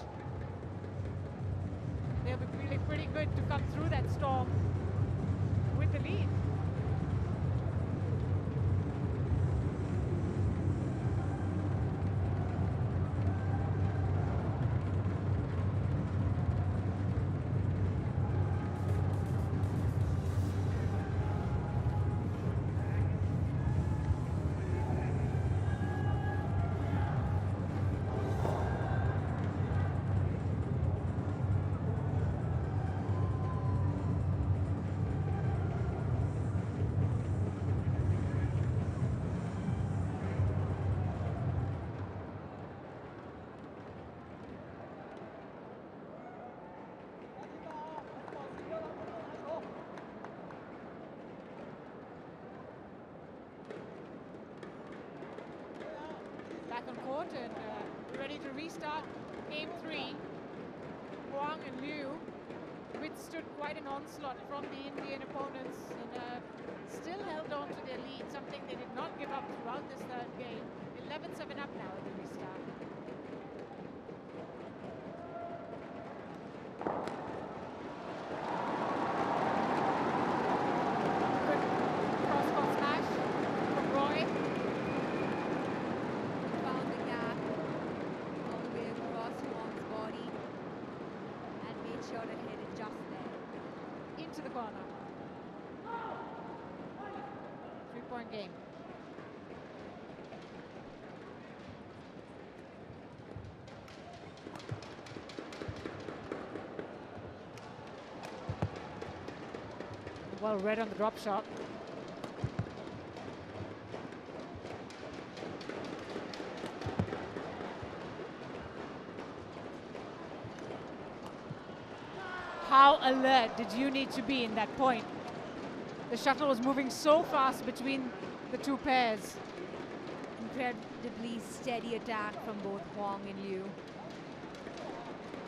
They'll be feeling pretty good to come through that storm with the lead. Back on court and ready to restart game 3. Huang and Liu withstood quite an onslaught from the Indian opponents and still held on to their lead, something they did not give up throughout this third game. 11-7 up now at the restart. Good cross-court smash from Roy. Found the gap all the way across Huang's body and made sure to hit it just there. Into the corner. 3-point game. Well read on the drop shot. How alert did you need to be in that point? The shuttle was moving so fast between the two pairs. Incredibly steady attack from both Huang and Liu.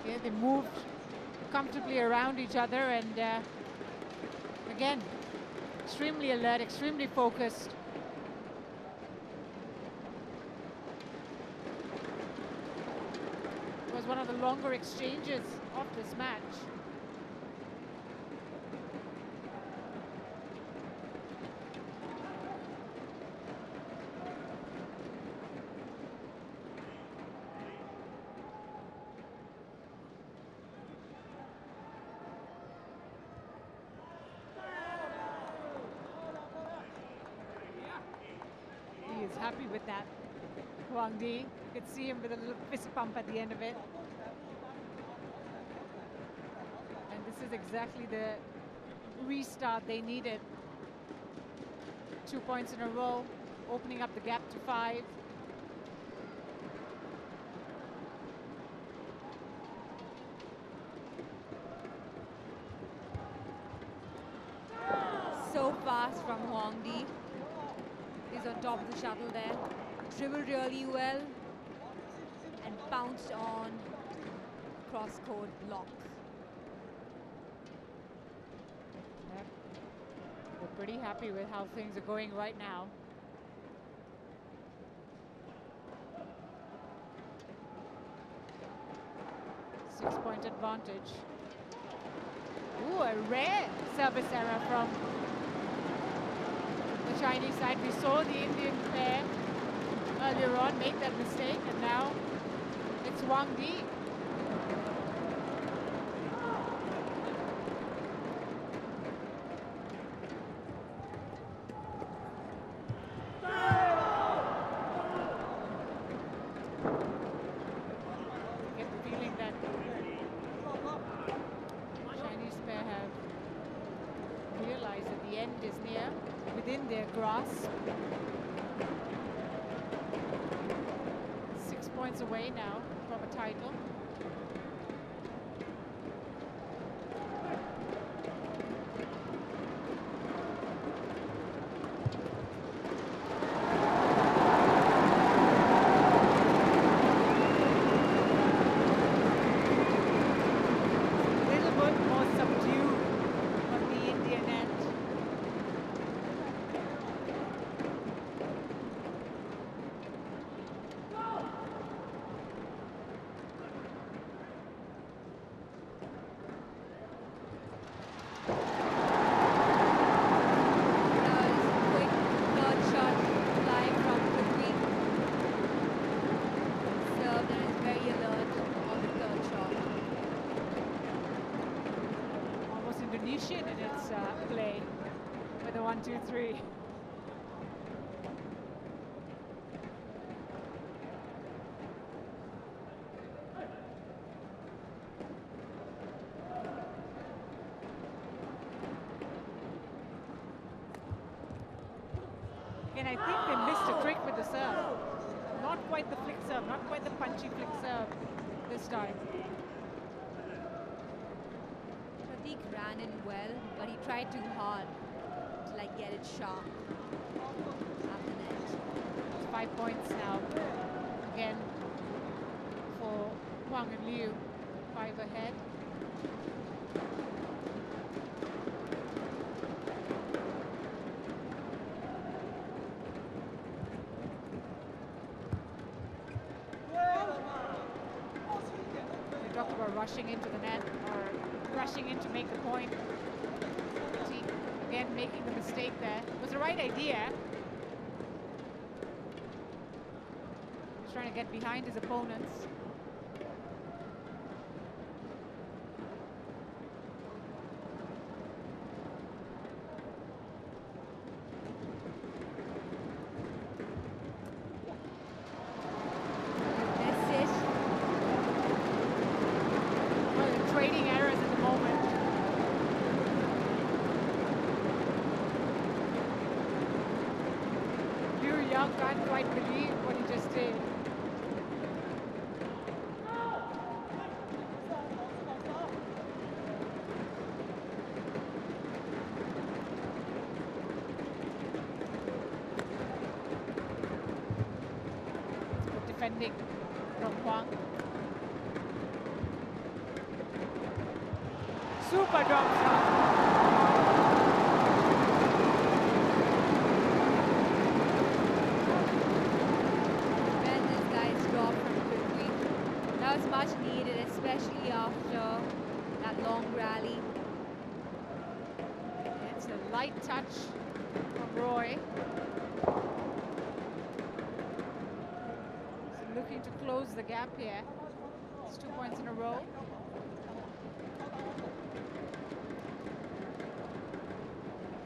Yeah, they moved comfortably around each other and again, extremely alert, extremely focused. It was one of the longer exchanges of this match. He is happy with that. Huang Di, you could see him with a little fist pump at the end of it. And this is exactly the restart they needed. 2 points in a row, opening up the gap to 5. So fast from Huang Di. He's on top of the shuttle there. Dribbled really well and pounced on cross-court block. Yep. We're pretty happy with how things are going right now. Six-point advantage. Ooh, a rare service error from the Chinese side. We saw the Indian pair earlier on make that mistake, and now it's Huang Di. I get the feeling that Chinese pair have realized that the end is near, within their grasp. 6 points away now from a title. Little bit more subdued on the Indian end. 1, 2, 3. Again, I think they missed a trick with the serve. Not quite the flick serve, not quite the punchy flick serve this time. Prateek ran in well, but he tried too hard to like get it sharp at the net. 5 points now. Again for Huang and Liu. 5 ahead. They talk about rushing into the net or rushing in to make the point. Again, making the mistake there. It was the right idea. He's trying to get behind his opponents. Huang can't quite believe what he just did. Good defending from Huang. Super drop shot. Much needed, especially after that long rally. It's a light touch from Roy. So looking to close the gap here. It's 2 points in a row.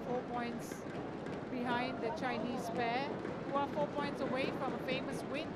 Four points behind the Chinese pair, who are 4 points away from a famous win.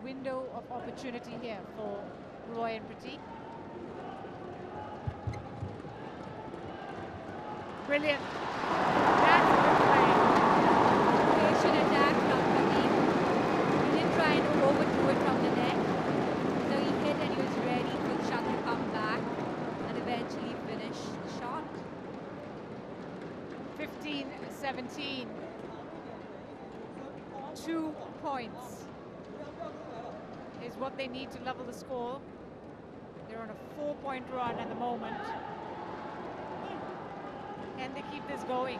Window of opportunity here for Roy and Prateek. Brilliant. That's a good play. Patient attack from Prateek. He didn't try and overdo it from the net. So he hit and he was ready for the shot to come back and eventually finish the shot. 15-17. 2 points is what they need to level the score. They're on a 4-point run at the moment. Can they keep this going?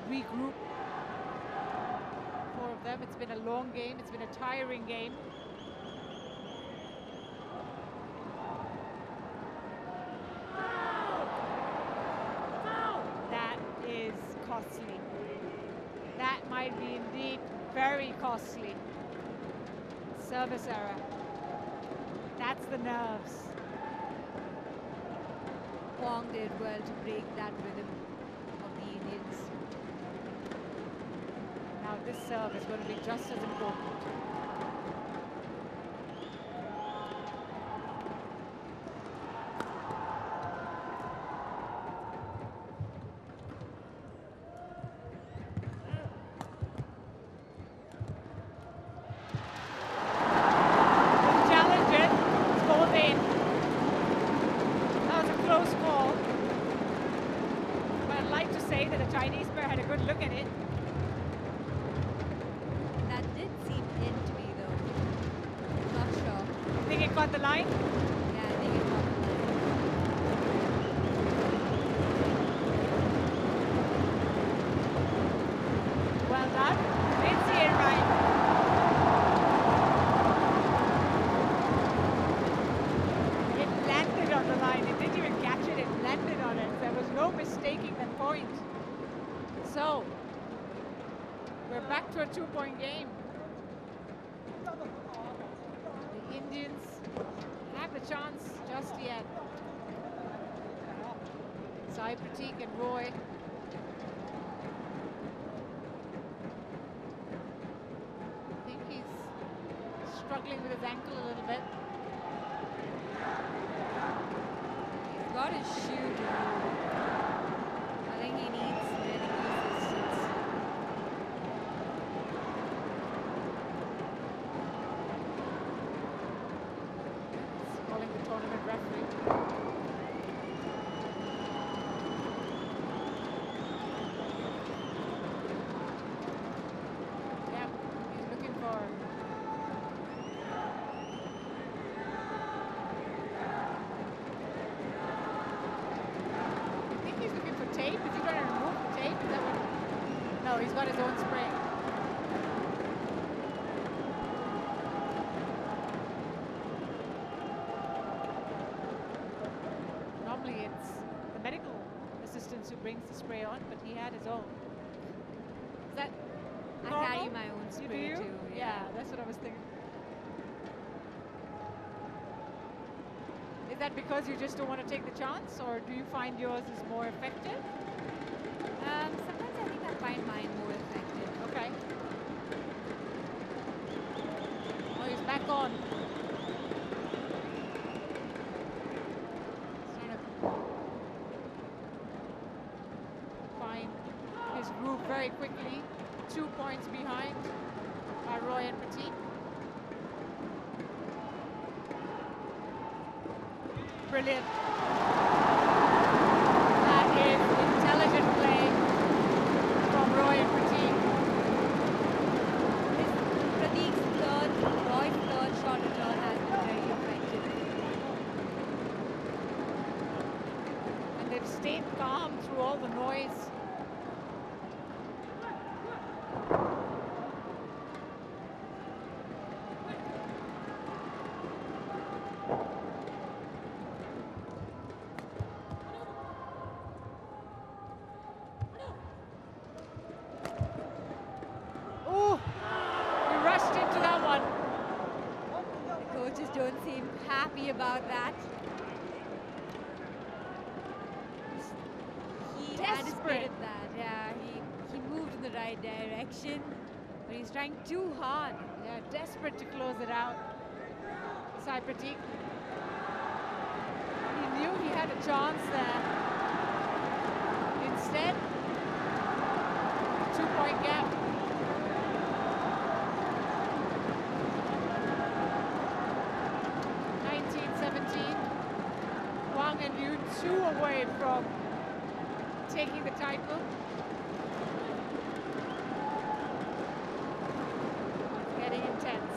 Regroup. 4 of them. It's been a long game. It's been a tiring game. That is costly. That might be indeed very costly. Service error. That's the nerves. Huang did well to break that rhythm of the Indians. Now this serve is going to be just as important. got the line? Yeah, I think it got the line. Well done. Didn't see it right. It landed on the line. It didn't even catch it. It landed on it. There was no mistaking that point. So, we're back to a 2-point game. The Indians have a chance just yet. Syed, Prateek and Roy. I think he's struggling with his ankle a little bit. He's got his shoe removed. I think he needs medical assistance. He's calling the tournament referee. Yeah, he's looking for. I think he's looking for tape. Is he trying to remove the tape? Is that what? No, he's got his own spray. Normally it's the medical assistants who brings the spray on, but he had his own. Is that I normal? carry my own You spray do? too. Yeah, that's what I was thinking. Is that because you just don't want to take the chance, or do you find yours is more effective? Sometimes I think I find mine more effective. Okay. Oh, he's back on. He's trying to find his groove very quickly. 2 points behind are Roy and Prateek. Brilliant. That is intelligent play from Roy and Prateek. Prateek's Roy's third shot return has been very effective. And they've stayed calm through all the noise. Oh, he rushed into that one. The coaches don't seem happy about that. He Desperate. anticipated that, yeah. He moved in the right direction, but he's trying too hard. Yeah, desperate to close it out. Syed Prateek. He knew he had a chance there. Instead, 2-point gap. Huang and Liu 2 away from taking the title. Getting intense.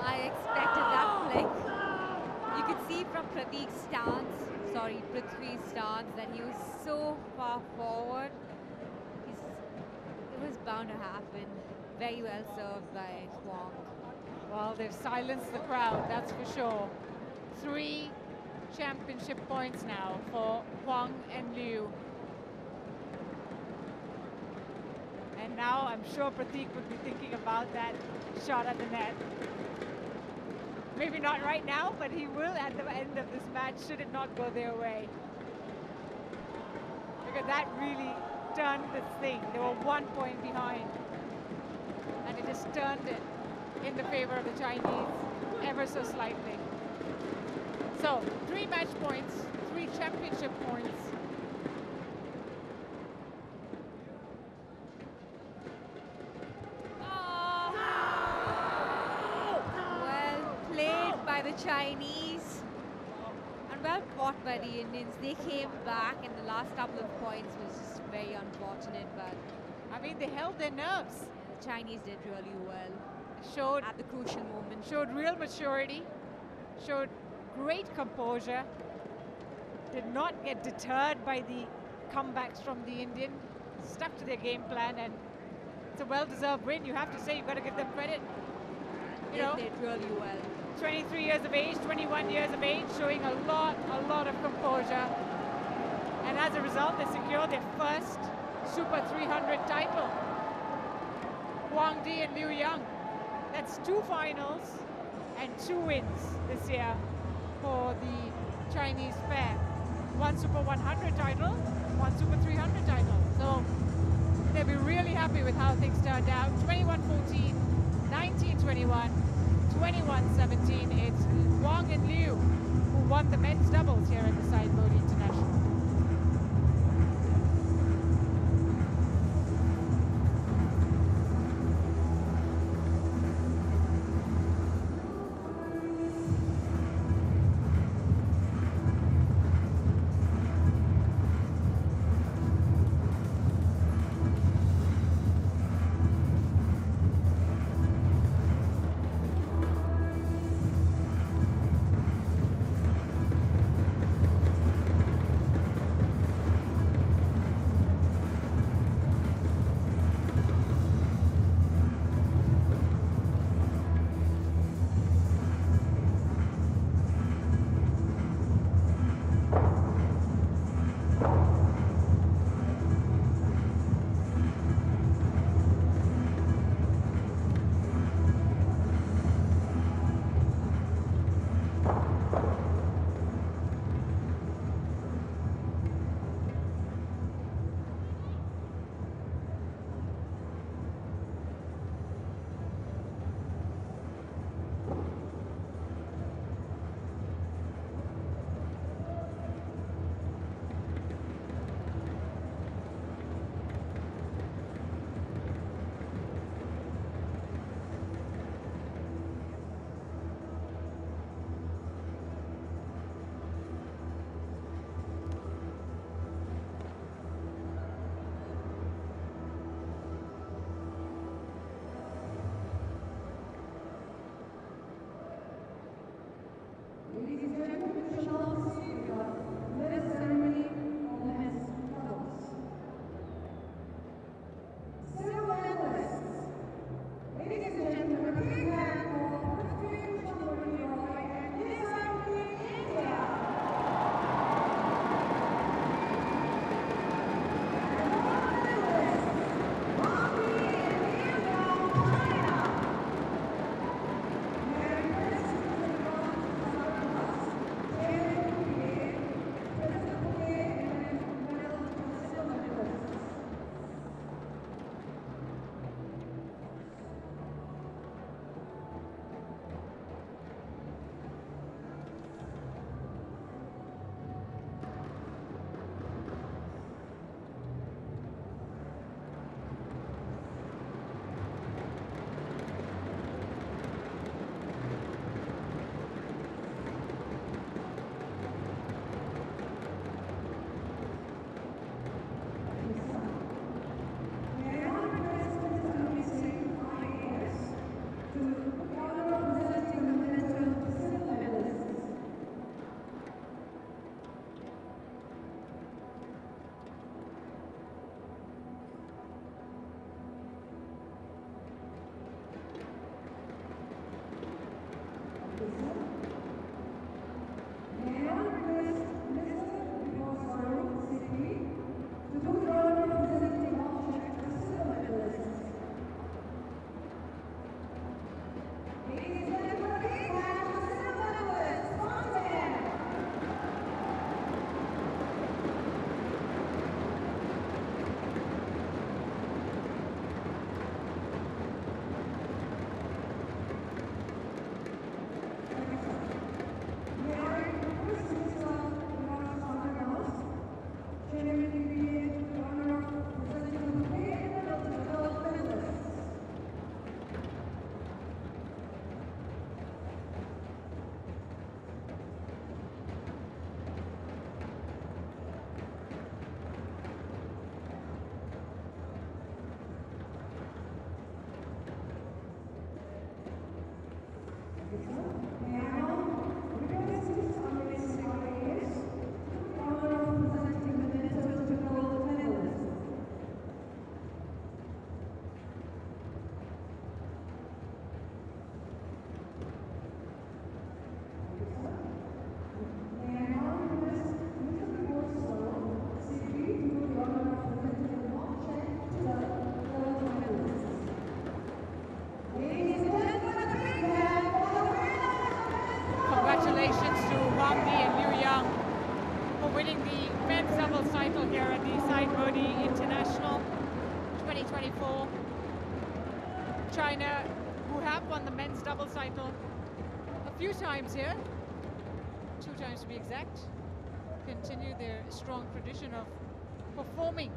I expected that flick. You could see from Prateek's stance, sorry, Prithvi's stance, that he was so far forward. It was bound to happen. Very well served by Huang. Well, they've silenced the crowd, that's for sure. 3 championship points now for Huang and Liu. And now I'm sure Prateek would be thinking about that shot at the net. Maybe not right now, but he will at the end of this match, should it not go their way. Because that really turned the thing. They were 1 point behind. And it just turned it in the favor of the Chinese ever so slightly. So, 3 match points, 3 championship points. Well played by the Chinese. And well fought by the Indians. They came back, and the last couple of points was just very unfortunate, but I mean, they held their nerves. the Chinese did really well Showed at the crucial moment. showed real maturity, showed great composure, did not get deterred by the comebacks from the Indian, stuck to their game plan, and it's a well-deserved win. You have to say, you've got to give them credit. You know, They did really well. 23 years of age, 21 years of age, showing a lot of composure. And as a result, they secured their first Super 300 title. Huang and Liu Yang. That's 2 finals and 2 wins this year for the Chinese pair. 1 Super 100 title, 1 Super 300 title. So they'll be really happy with how things turned out. 21-14, 19-21, 21-17. It's Huang and Liu who won the men's doubles here at the Syed Modi International. winning the men's doubles title here at the Syed International 2024. China, who have won the men's doubles title a few times here, 2 times to be exact, continue their strong tradition of performing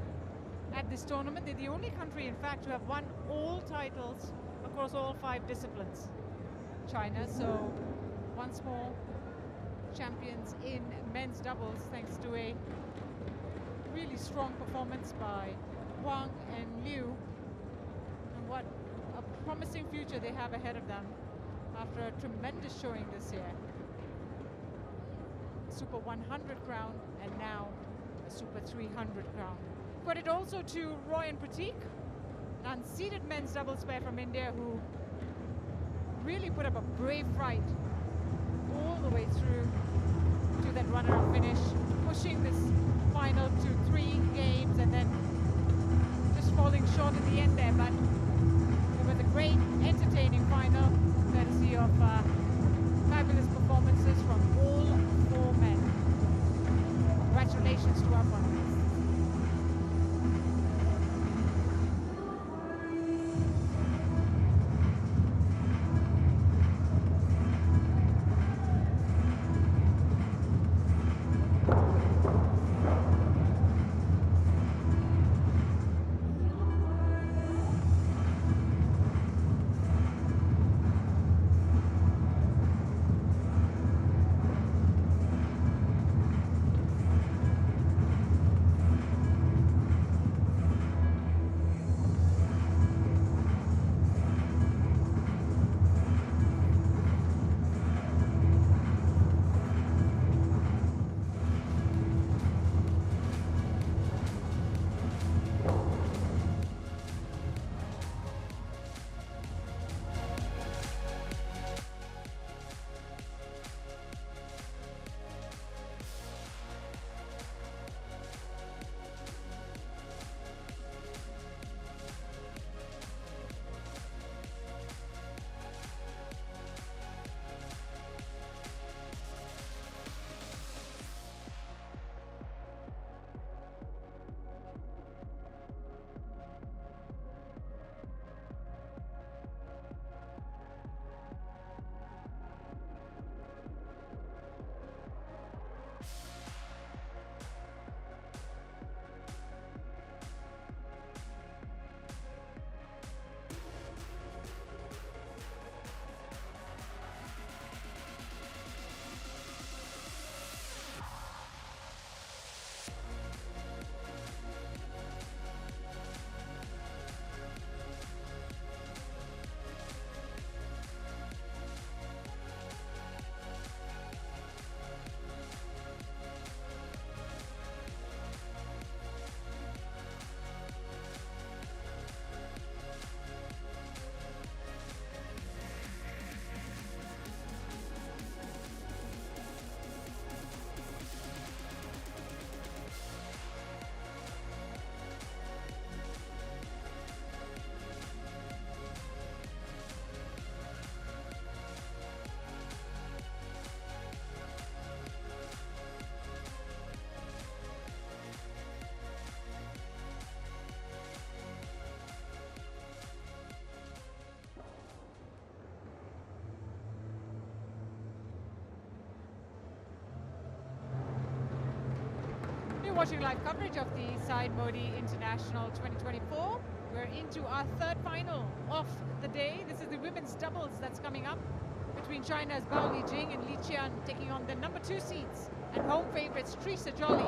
at this tournament. They're the only country, in fact, to have won all titles across all 5 disciplines, China. So once more, champions in men's doubles, thanks to a really strong performance by Huang and Liu. And what a promising future they have ahead of them after a tremendous showing this year. Super 100 crown and now a Super 300 crown. Credit also to Roy and Prateek, an unseeded men's doubles pair from India who really put up a brave fight all the way through to that runner-up finish, pushing this final to 3 games and then just falling short in the end there. But it was a great, entertaining final, courtesy of fabulous performances from all 4 men. Congratulations to our finalists. Watching live coverage of the Syed International 2024. We're into our 3rd final of the day. This is the women's doubles that's coming up between China's Bao Lijing and Li Qian taking on the number 2 seeds and home favorites Teresa Jolly